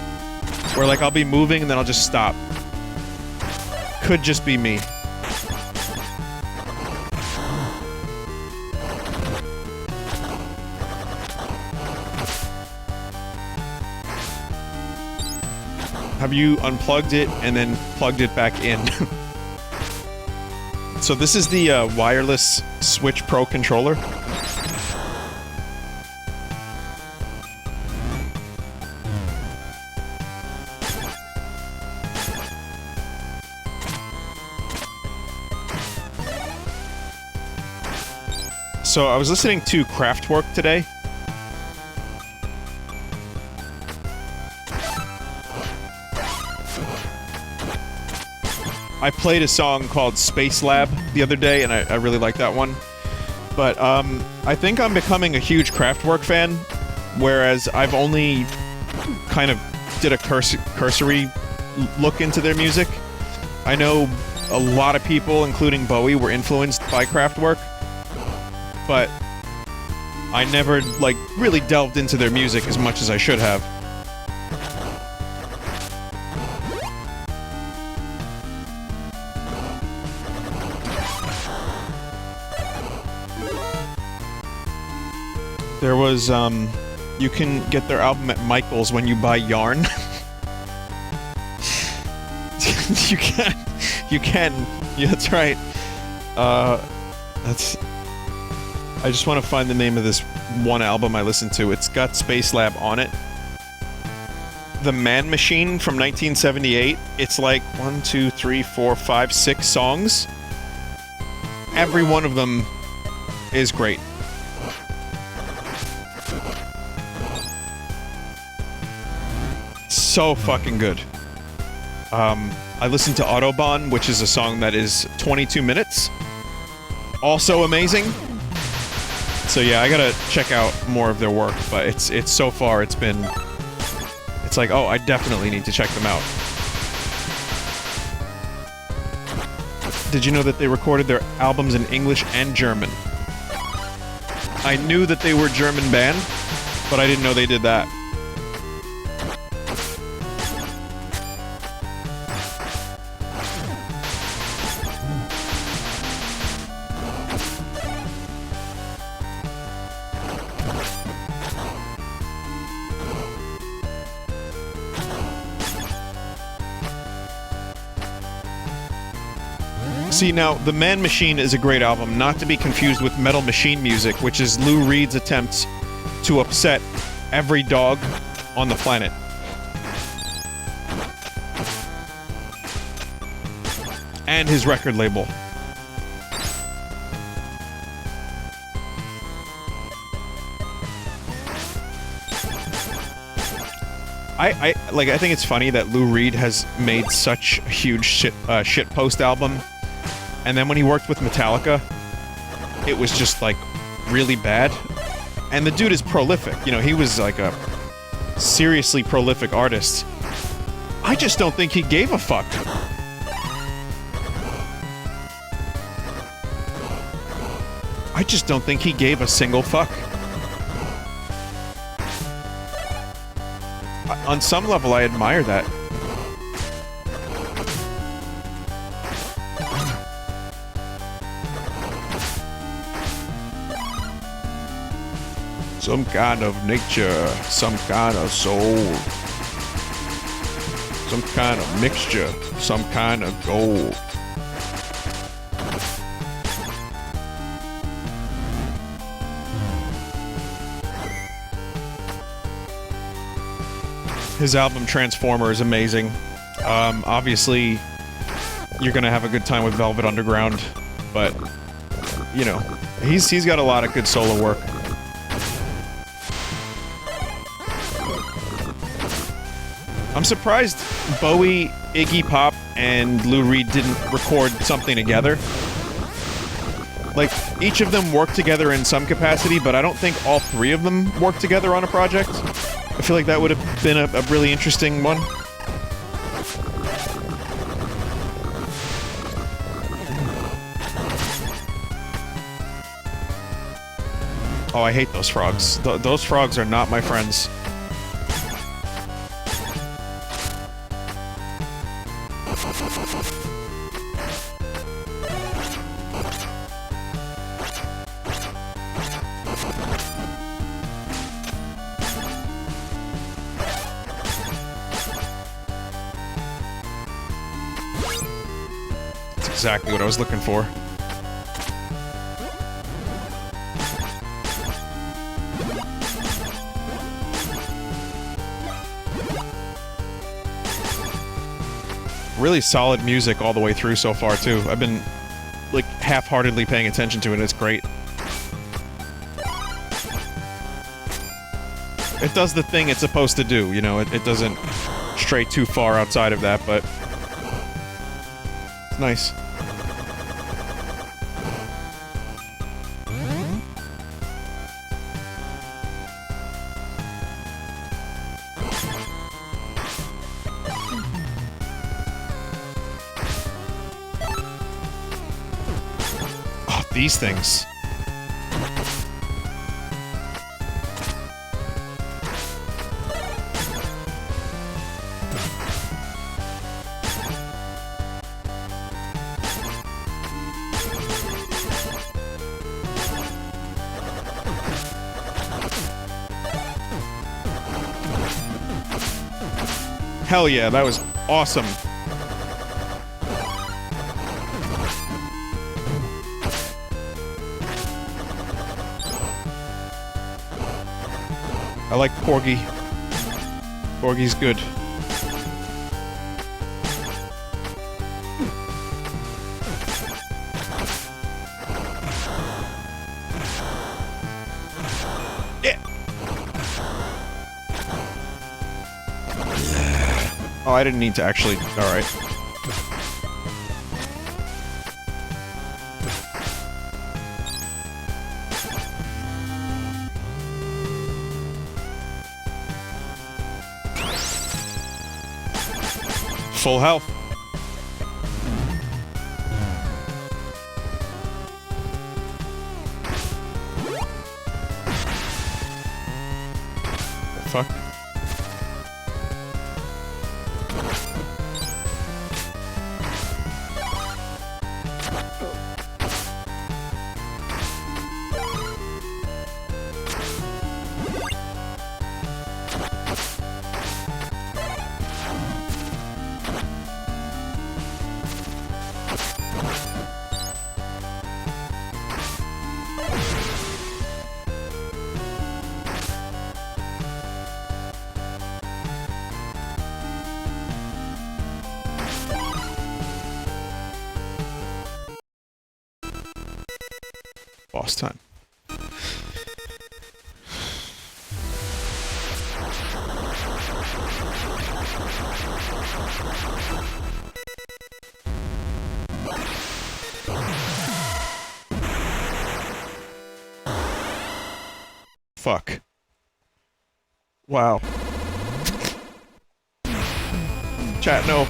where, like, I'll be moving and then I'll just stop. Could just be me. have you unplugged it and then plugged it back in? So this is the wireless Switch Pro controller. So I was listening to Kraftwerk today. I played a song called Space Lab the other day, and I really like that one. But I think I'm becoming a huge Kraftwerk fan, whereas I've only kind of did a cursory look into their music. I know a lot of people, including Bowie, were influenced by Kraftwerk, but I never, like, really delved into their music as much as I should have. There was, you can get their album at Michael's when you buy yarn. You can. Yeah, that's right. I just want to find the name of this one album I listened to. It's got Space Lab on it. The Man Machine from 1978. It's like 1, 2, 3, 4, 5, 6 songs. Every one of them is great. So fucking good. I listened to Autobahn, which is a song that is 22 minutes. Also amazing. So yeah, I gotta check out more of their work, but it's so far it's like, oh, I definitely need to check them out. Did you know that they recorded their albums in English and German? I knew that they were a German band, but I didn't know they did that. See, now, The Man Machine is a great album, not to be confused with Metal Machine Music, which is Lou Reed's attempt to upset every dog on the planet. And his record label. I think it's funny that Lou Reed has made such a huge shitpost album. And then when he worked with Metallica, it was just, like, really bad. And the dude is prolific. You know, he was, like, a seriously prolific artist. I just don't think he gave a fuck. I just don't think he gave a single fuck. On some level, I admire that. Some kind of nature, some kind of soul, some kind of mixture, some kind of gold. His album Transformer is amazing. Obviously, you're gonna have a good time with Velvet Underground, but, you know, he's got a lot of good solo work. I'm surprised Bowie, Iggy Pop, and Lou Reed didn't record something together. Like, each of them worked together in some capacity, but I don't think all three of them worked together on a project. I feel like that would have been a really interesting one. Oh, I hate those frogs. Those frogs are not my friends. exactly what I was looking for. Really solid music all the way through so far, too. I've been, like, half-heartedly paying attention to it. It's great. It does the thing it's supposed to do, you know? It doesn't stray too far outside of that, but... it's nice. These things. Hell yeah, that was awesome. I like Porgy. Porgy's good. Yeah. Oh, I didn't need to actually... Alright. Full health. The fuck? Boss time. Fuck. Wow. Chat, no.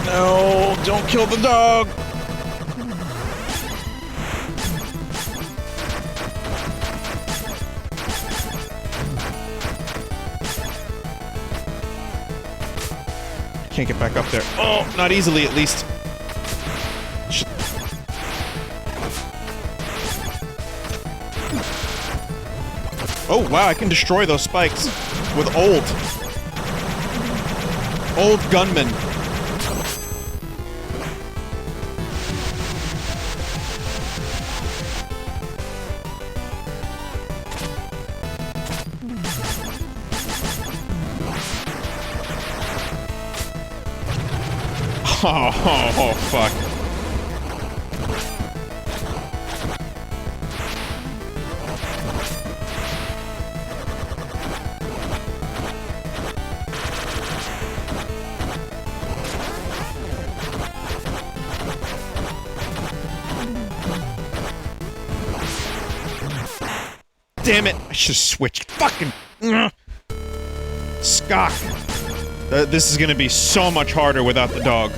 No, don't kill the dog! Can't get back up there. Oh, not easily at least. Shit. Oh, wow, I can destroy those spikes with old gunmen. Oh, fuck. Damn it! I should have switched. Fucking... Skok. This is gonna be so much harder without the dog.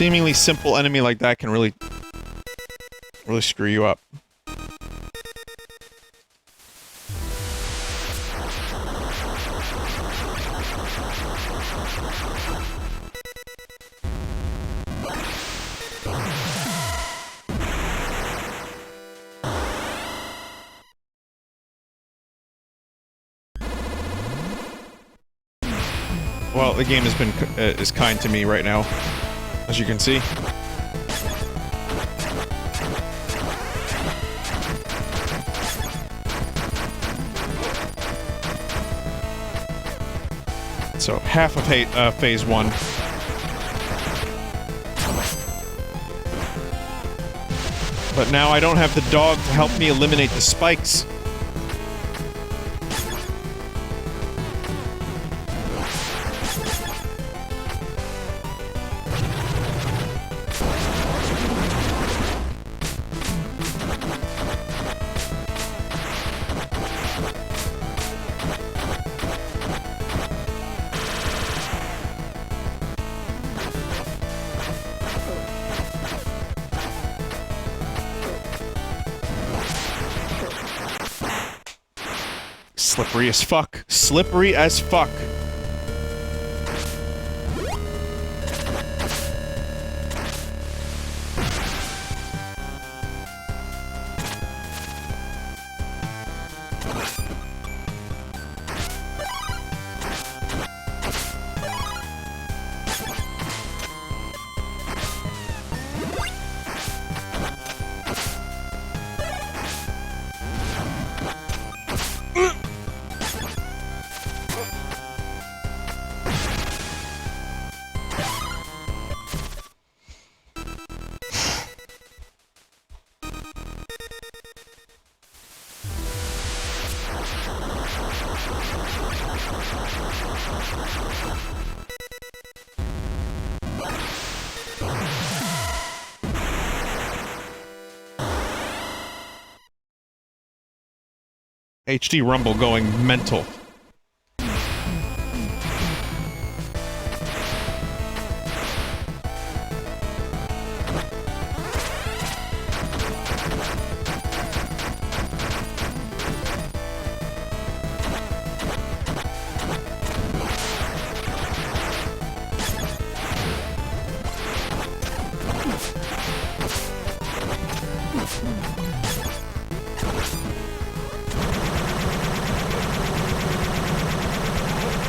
seemingly simple enemy like that can really screw you up. Well, the game has been is kind to me right now, as you can see. So, half of Phase 1. But now I don't have the dog to help me eliminate the spikes. Slippery as fuck. Slippery as fuck. HD Rumble going mental.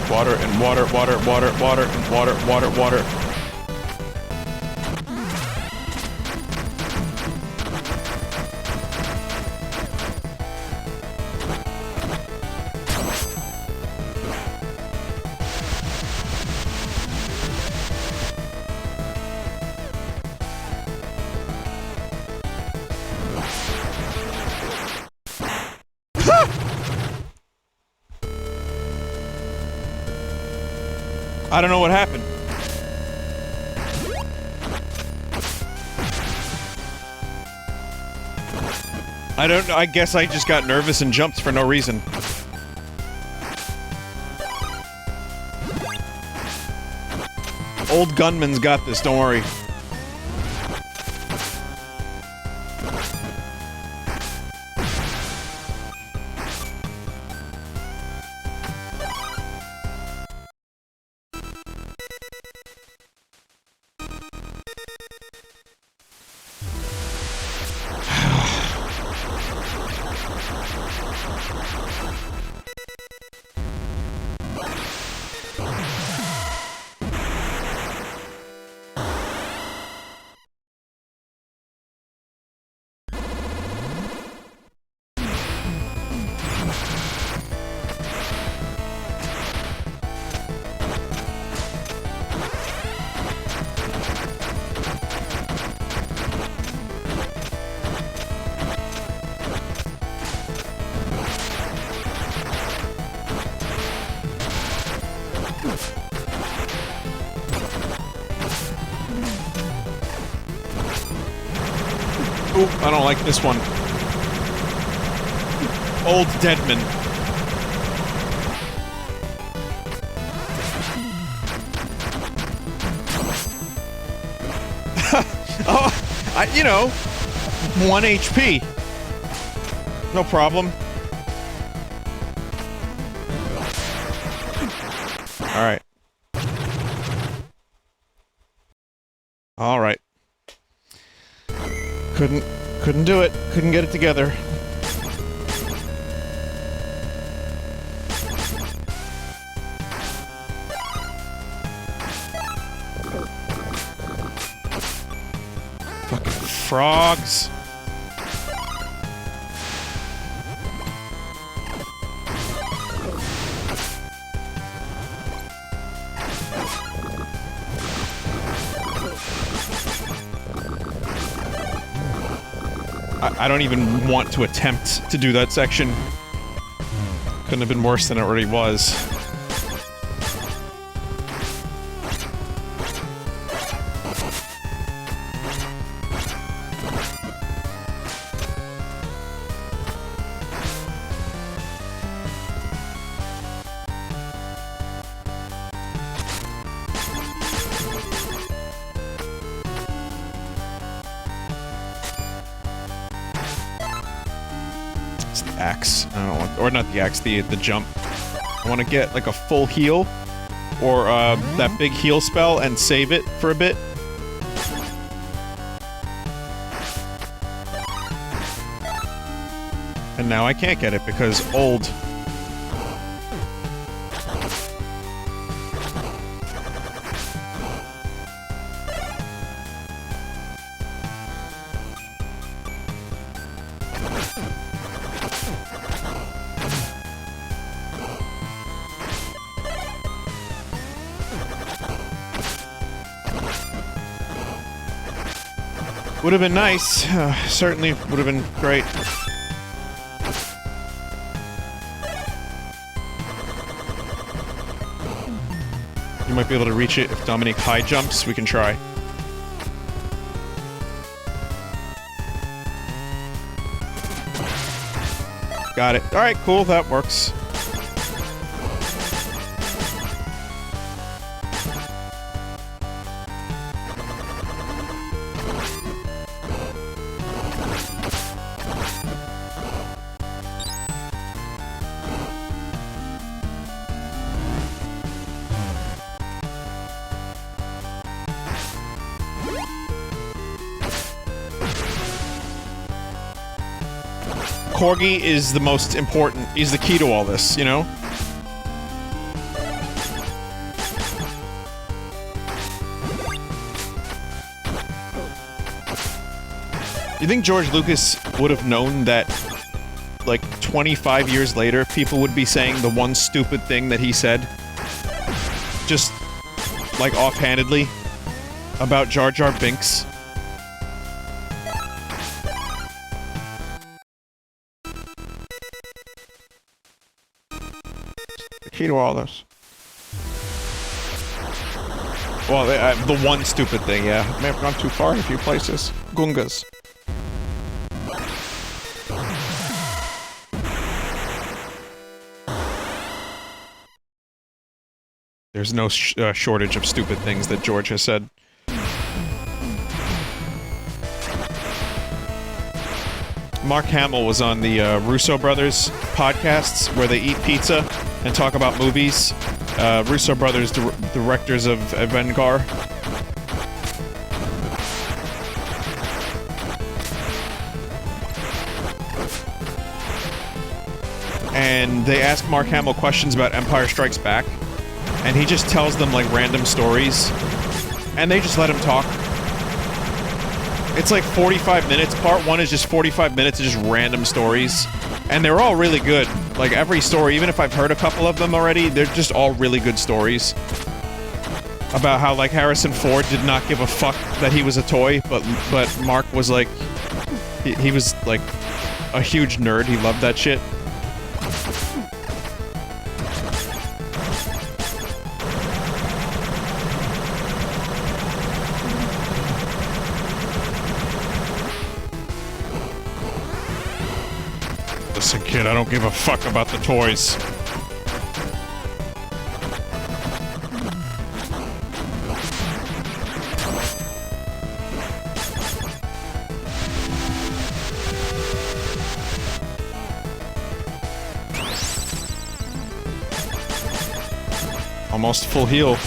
Water and water, water, water, water, and water, water, water. I don't know what happened. I don't know, I guess I just got nervous and jumped for no reason. Old gunman's got this, don't worry. Ooh, I don't like this one. Old Deadman. You know, 1 HP. No problem. Alright. Alright. Couldn't do it. Couldn't get it together. Fucking frogs. I don't even want to attempt to do that section. Couldn't have been worse than it already was. Axe. I don't want, or not the axe, the jump. I want to get like a full heal, or that big heal spell and save it for a bit. And now I can't get it because old. Would have been nice. Certainly would have been great. You might be able to reach it if Dominique high jumps. We can try. Got it. Alright, cool. That works. Corgi is the most important. He's the key to all this, you know? You think George Lucas would have known that, like, 25 years later, people would be saying the one stupid thing that he said? Just, like, offhandedly? About Jar Jar Binks? To all this. Well, the one stupid thing, yeah. May have gone too far in a few places. Gungas. There's no shortage of stupid things that George has said. Mark Hamill was on the Russo brothers podcasts where they eat pizza and talk about movies. Russo brothers, directors of Avengar. And they ask Mark Hamill questions about Empire Strikes Back, and he just tells them, like, random stories, and they just let him talk. It's like 45 minutes. Part 1 is just 45 minutes of just random stories. And they're all really good. Like, every story, even if I've heard a couple of them already, they're just all really good stories. About how, like, Harrison Ford did not give a fuck that he was a toy, but Mark was like... He was, like, a huge nerd. He loved that shit. Listen, kid, I don't give a fuck about the toys. Almost full heal.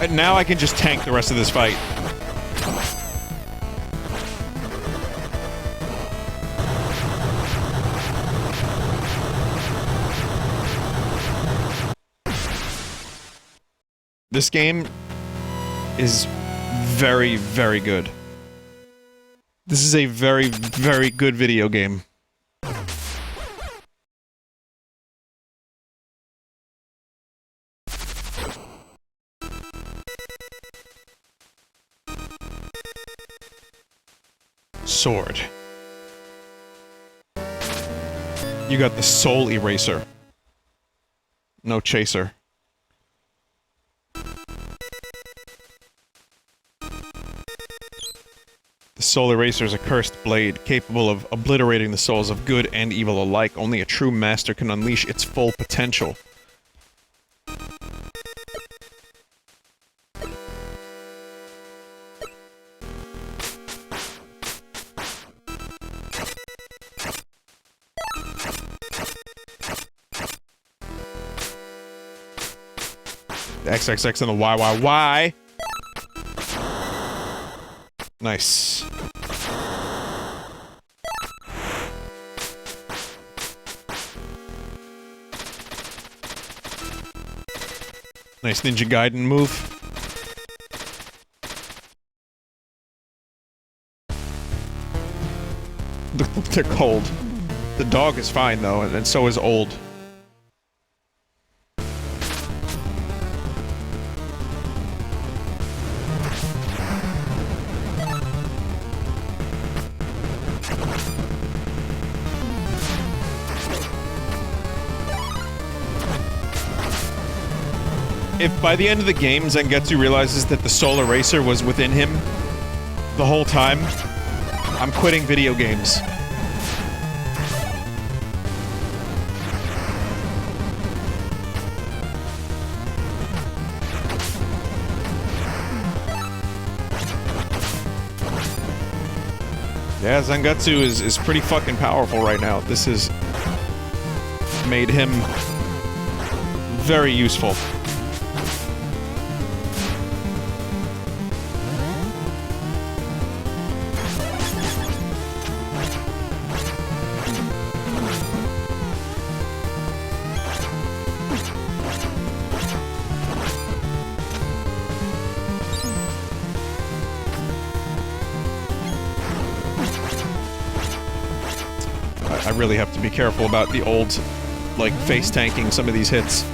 Now I can just tank the rest of this fight. This game is very, very good. This is a very, very good video game. Sword. You got the Soul Eraser. No chaser. The Soul Eraser is a cursed blade, capable of obliterating the souls of good and evil alike. Only a true master can unleash its full potential. The XXX and the YYY. Nice. Nice Ninja Gaiden move. They're cold. The dog is fine though, and so is Old. If by the end of the game Zangetsu realizes that the Soul Eraser was within him the whole time, I'm quitting video games. Yeah, Zangetsu is pretty fucking powerful right now. This has made him very useful. I really have to be careful about the Old, like, face tanking some of these hits.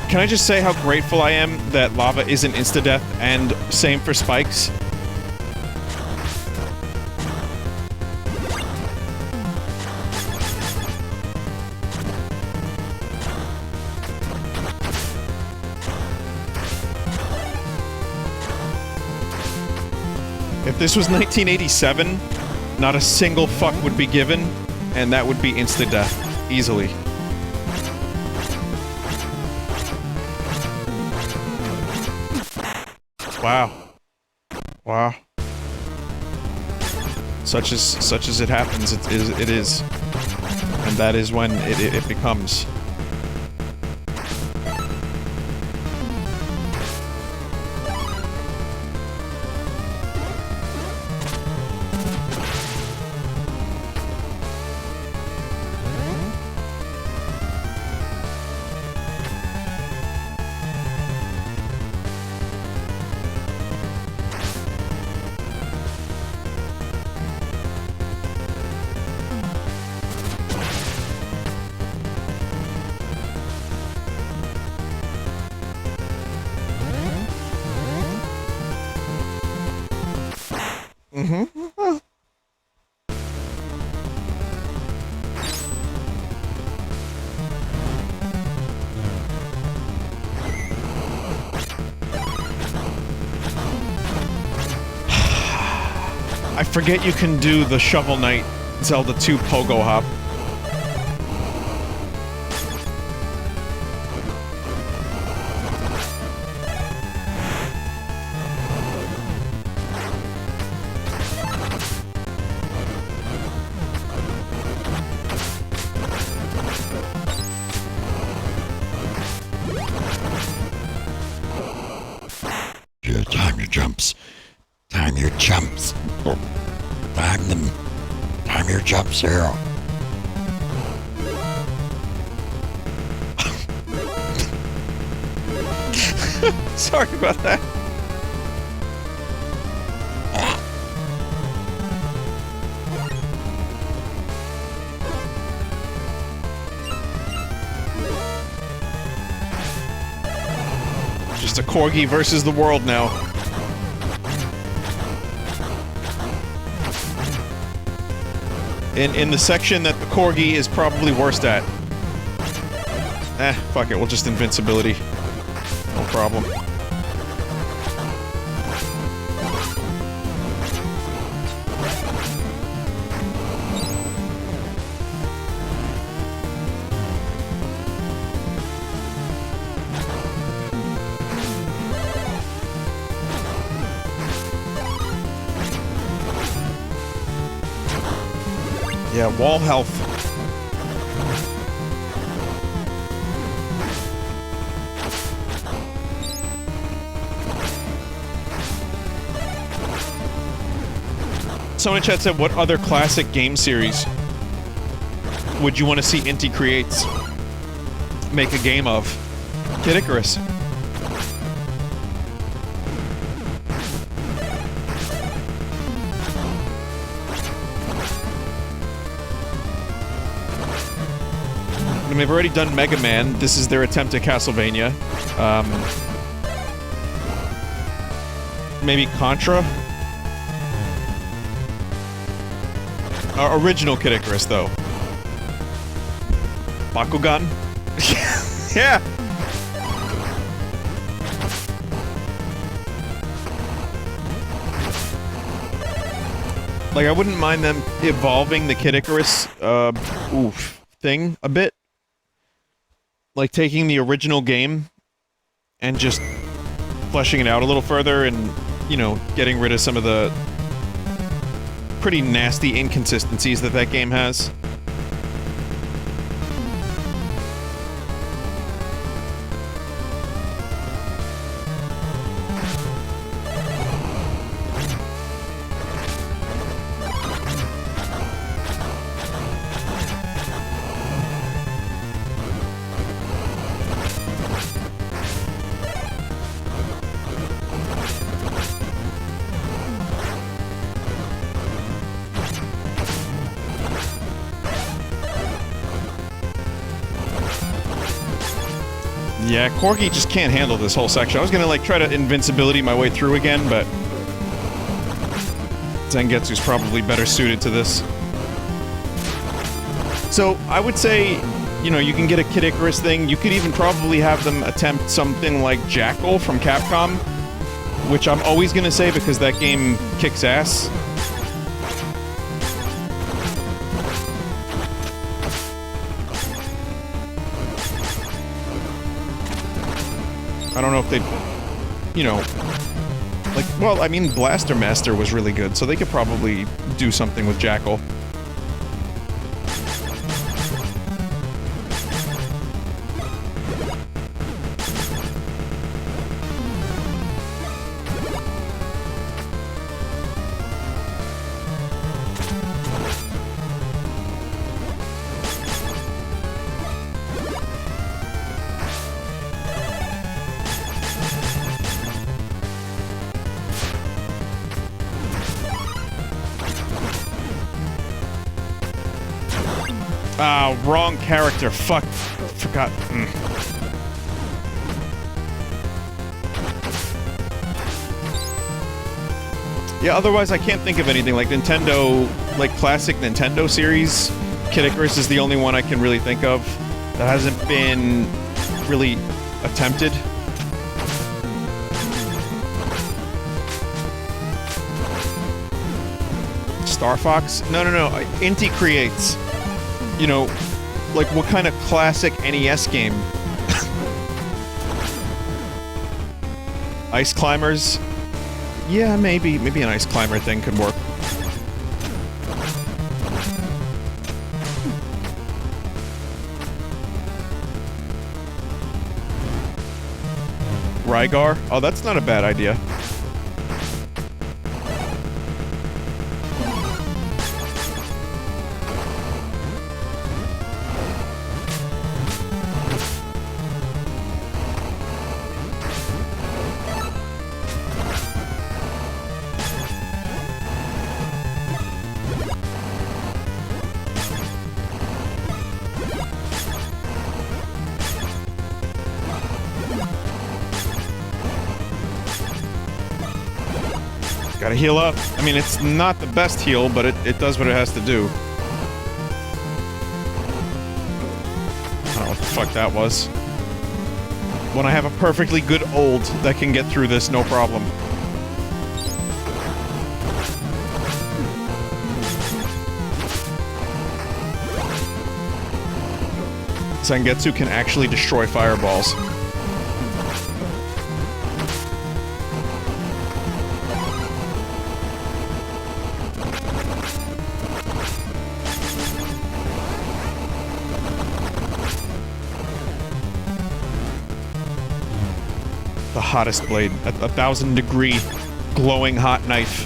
Can I just say how grateful I am that lava isn't insta-death, and same for spikes? If this was 1987, not a single fuck would be given, and that would be insta-death. Easily. Wow. Wow. Such as it happens, it is. And that is when it becomes. forget you can do the Shovel Knight Zelda 2 Pogo Hop. Time your jumps. Time your jumps. Time them. Time your jumps, Zero. Sorry about that. Just a corgi versus the world now. In the section that the corgi is probably worst at. Fuck it, we'll just invincibility. No problem. Yeah, wall health. Someone in chat said, what other classic game series would you want to see Inti Creates make a game of? Kid Icarus. I mean, they've already done Mega Man. This is their attempt at Castlevania. Maybe Contra? Original Kid Icarus, though. Bakugan? Yeah! Like, I wouldn't mind them evolving the Kid Icarus, thing a bit. Like, taking the original game and just fleshing it out a little further and, you know, getting rid of some of the pretty nasty inconsistencies that that game has. Yeah, Corgi just can't handle this whole section. I was gonna, like, try to invincibility my way through again, but Zangetsu's probably better suited to this. So, I would say, you know, you can get a Kid Icarus thing. You could even probably have them attempt something like Jackal from Capcom, which I'm always gonna say because that game kicks ass. I don't know if they'd, you know, like, well, I mean, Blaster Master was really good, so they could probably do something with Jackal. Wrong character. Fuck. Forgot. Yeah, otherwise I can't think of anything. Like Nintendo, like classic Nintendo series, Kid Icarus is the only one I can really think of that hasn't been really attempted. Star Fox? No. Inti creates. You know, like what kind of classic NES game? Ice climbers? Yeah, maybe an ice climber thing could work. Rygar? Oh, that's not a bad idea. Gotta heal up. I mean, it's not the best heal, but it does what it has to do. I don't know what the fuck that was. When I have a perfectly good ult that can get through this, no problem. Zangetsu can actually destroy fireballs. The hottest blade. A 1,000-degree glowing hot knife.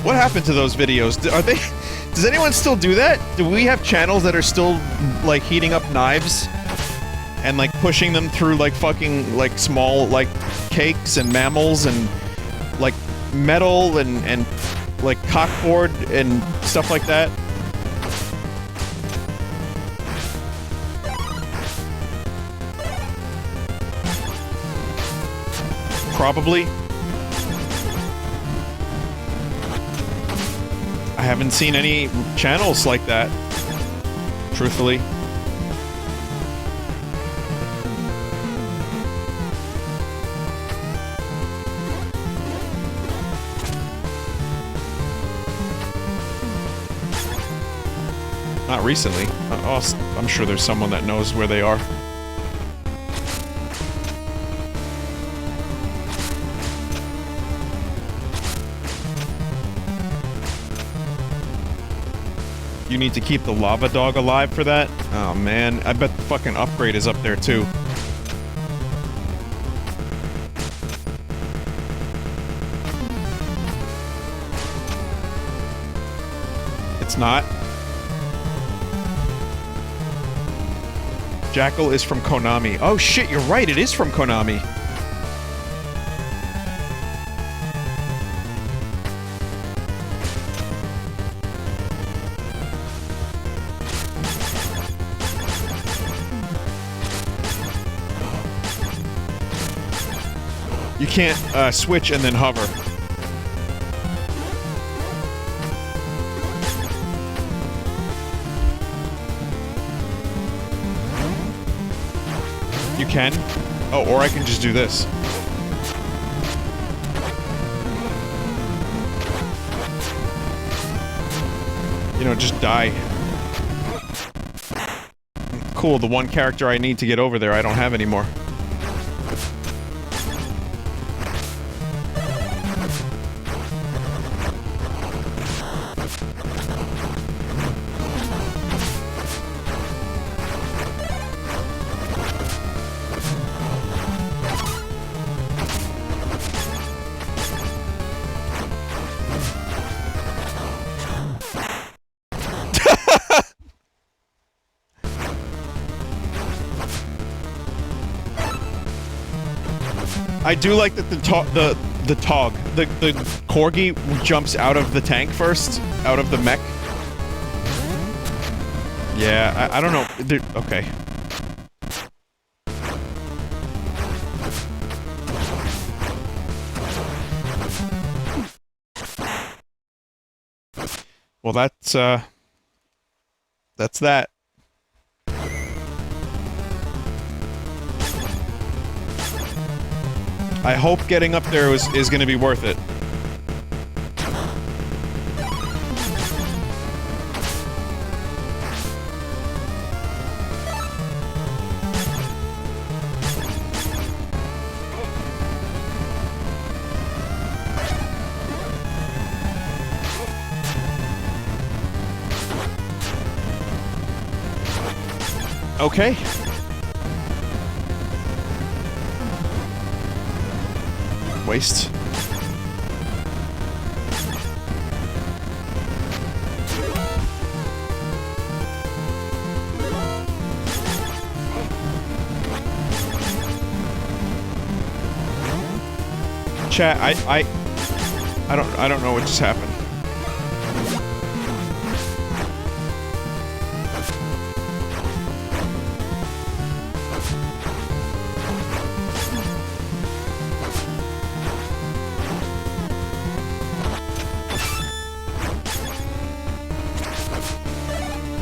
What happened to those videos? Are they... Does anyone still do that? Do we have channels that are still, like, heating up knives? And, like, pushing them through, like, fucking, like, small, like, cakes and mammals and... like metal and like cockboard and stuff like that. Probably. I haven't seen any channels like that, truthfully. Not recently. I'm sure there's someone that knows where they are. You need to keep the lava dog alive for that? Oh man, I bet the fucking upgrade is up there too. It's not? Jackal is from Konami. Oh shit, you're right, it is from Konami. You can't switch and then hover. You can? Oh, or I can just do this. You know, just die. Cool, the one character I need to get over there I don't have anymore. I do like that the corgi jumps out of the tank first, out of the mech. Yeah, I don't know. Okay. Well, that's That's that. I hope getting up there is gonna be worth it. Okay. Waste. Chat, I don't know what just happened.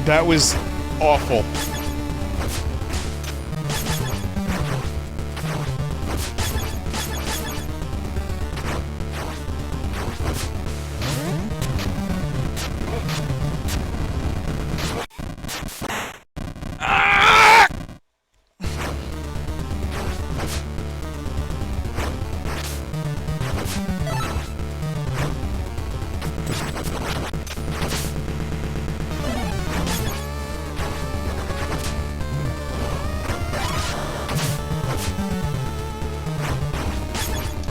That was awful.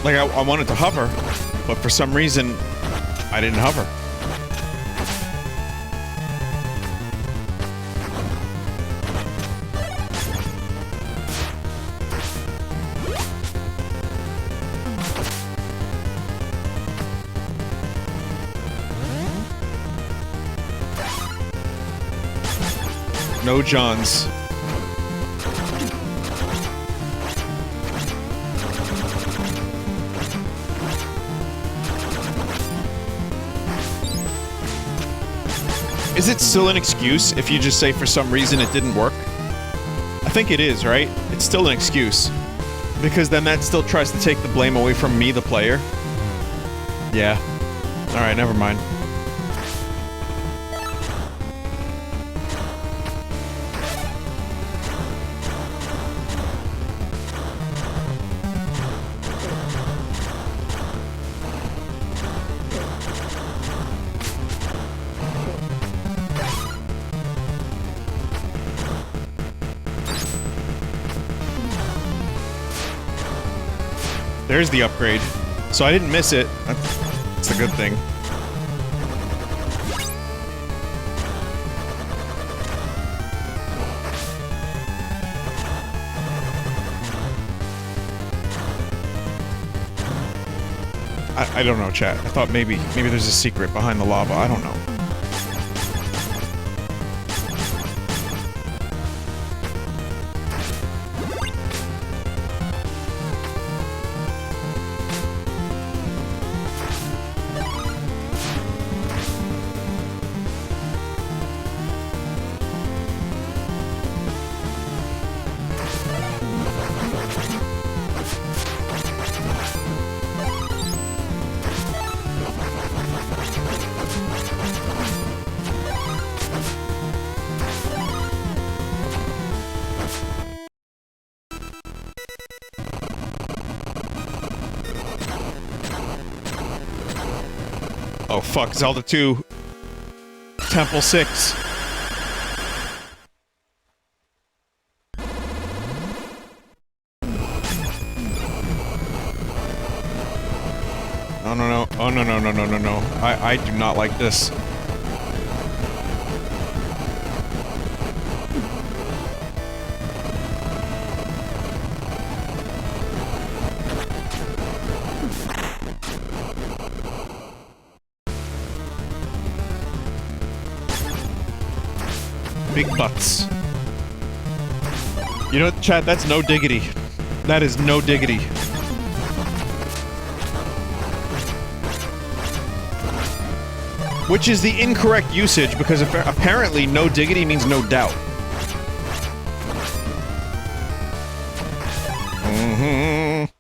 Like, I wanted to hover, but for some reason, I didn't hover. No Johns. Is it still an excuse if you just say for some reason it didn't work? I think it is, right? It's still an excuse. Because then that still tries to take the blame away from me, the player. Yeah. Alright, never mind. There's the upgrade. So I didn't miss it. That's a good thing. I don't know, chat. I thought maybe there's a secret behind the lava. I don't know. Oh fuck, Zelda 2. Temple 6. Oh no no, oh no no no no no no. I do not like this. Big butts. You know what, chat? That's no diggity. That is no diggity. Which is the incorrect usage, because apparently no diggity means no doubt. Mm-hmm.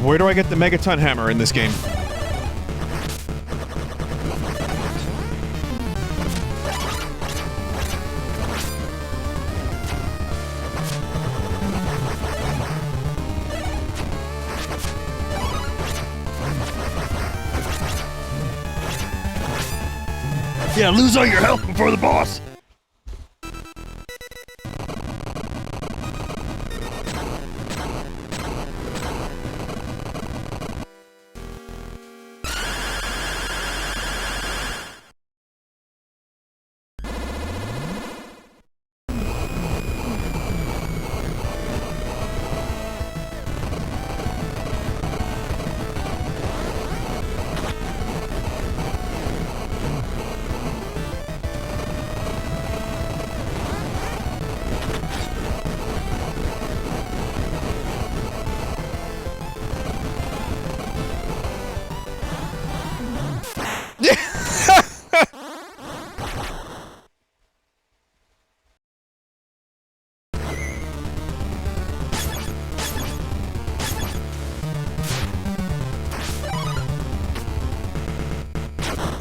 Where do I get the Megaton Hammer in this game? Yeah, lose all your health before the boss.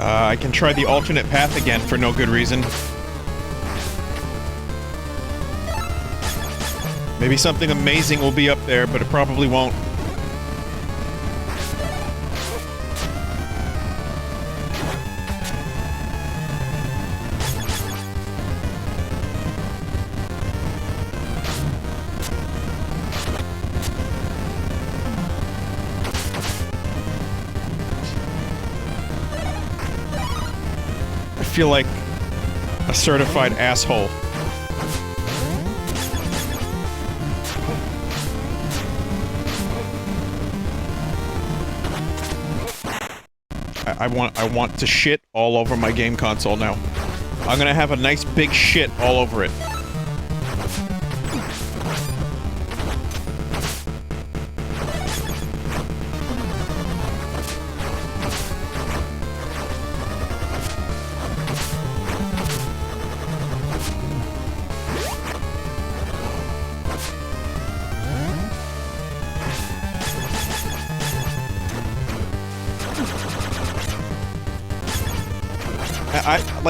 I can try the alternate path again for no good reason. Maybe something amazing will be up there, but it probably won't. I feel like a certified asshole. I want to shit all over my game console now. I'm gonna have a nice big shit all over it.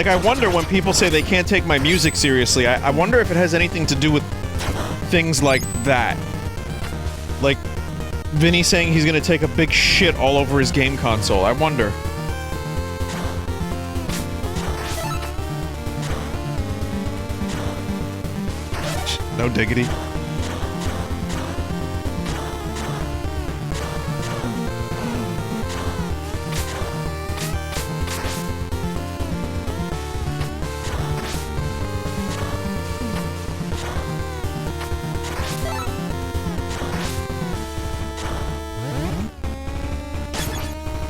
I wonder when people say they can't take my music seriously, I wonder if it has anything to do with things like that. Like, Vinny saying he's gonna take a big shit all over his game console. I wonder. No diggity.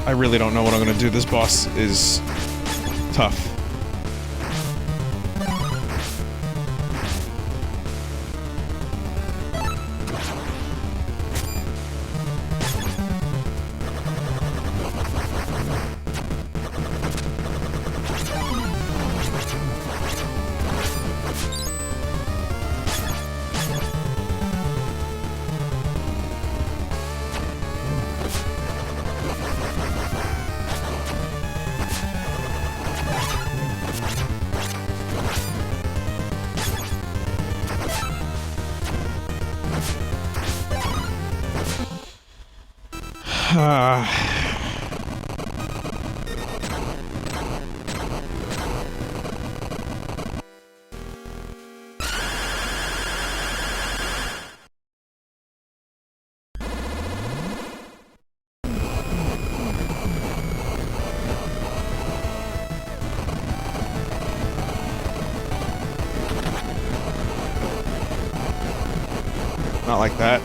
I really don't know what I'm gonna do. This boss is tough. Not like that.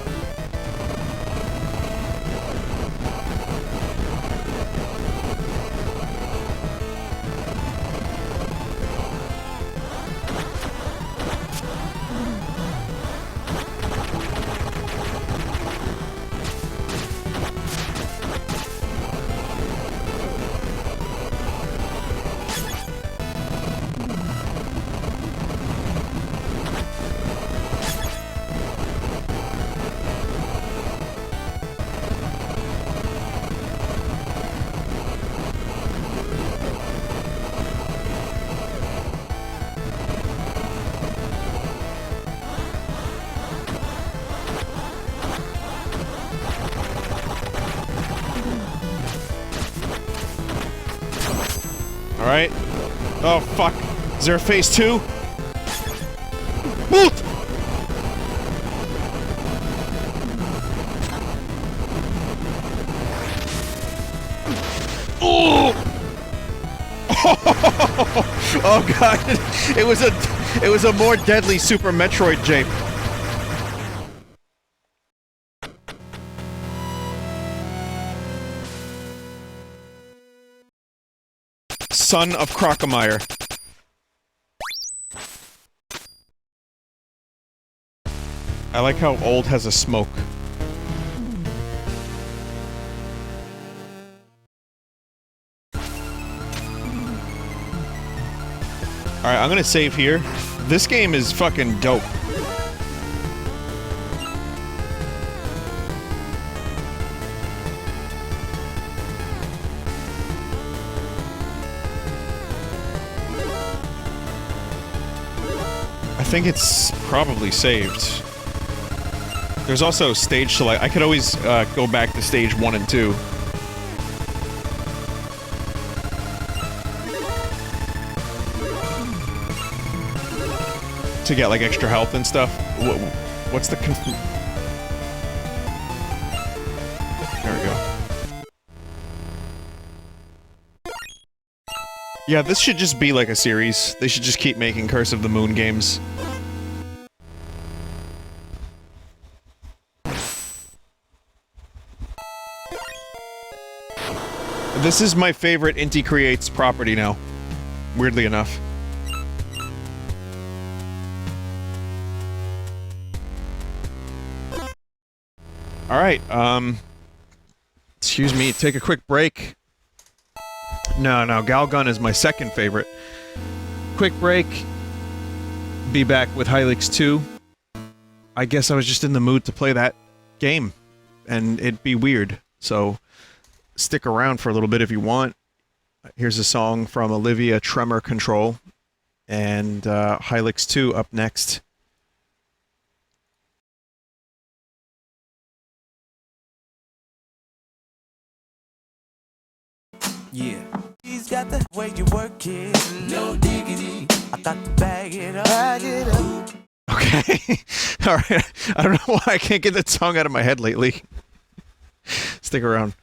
Alright. Oh, fuck. Is there a phase 2? Boot! Oh! Oh god. It was a more deadly Super Metroid jape. Son of Crocomire. I like how old has a smoke. Alright, I'm gonna save here. This game is fucking dope. I think it's probably saved. There's also stage select. I could always go back to stage 1 and 2. To get like extra health and stuff. What's the There we go. Yeah, this should just be like a series. They should just keep making Curse of the Moon games. This is my favorite Inti Creates property now. Weirdly enough. Alright, excuse me, take a quick break. No, Galgun is my second favorite. Quick break. Be back with Hylix 2. I guess I was just in the mood to play that game. And it'd be weird, so stick around for a little bit if you want. Here's a song from Olivia Tremor Control. And Hylix 2 up next. Yeah. He's got the way you work it. No diggity. I got to bag it up. Bag it up. Okay. Alright. I don't know why I can't get that song out of my head lately. Stick around.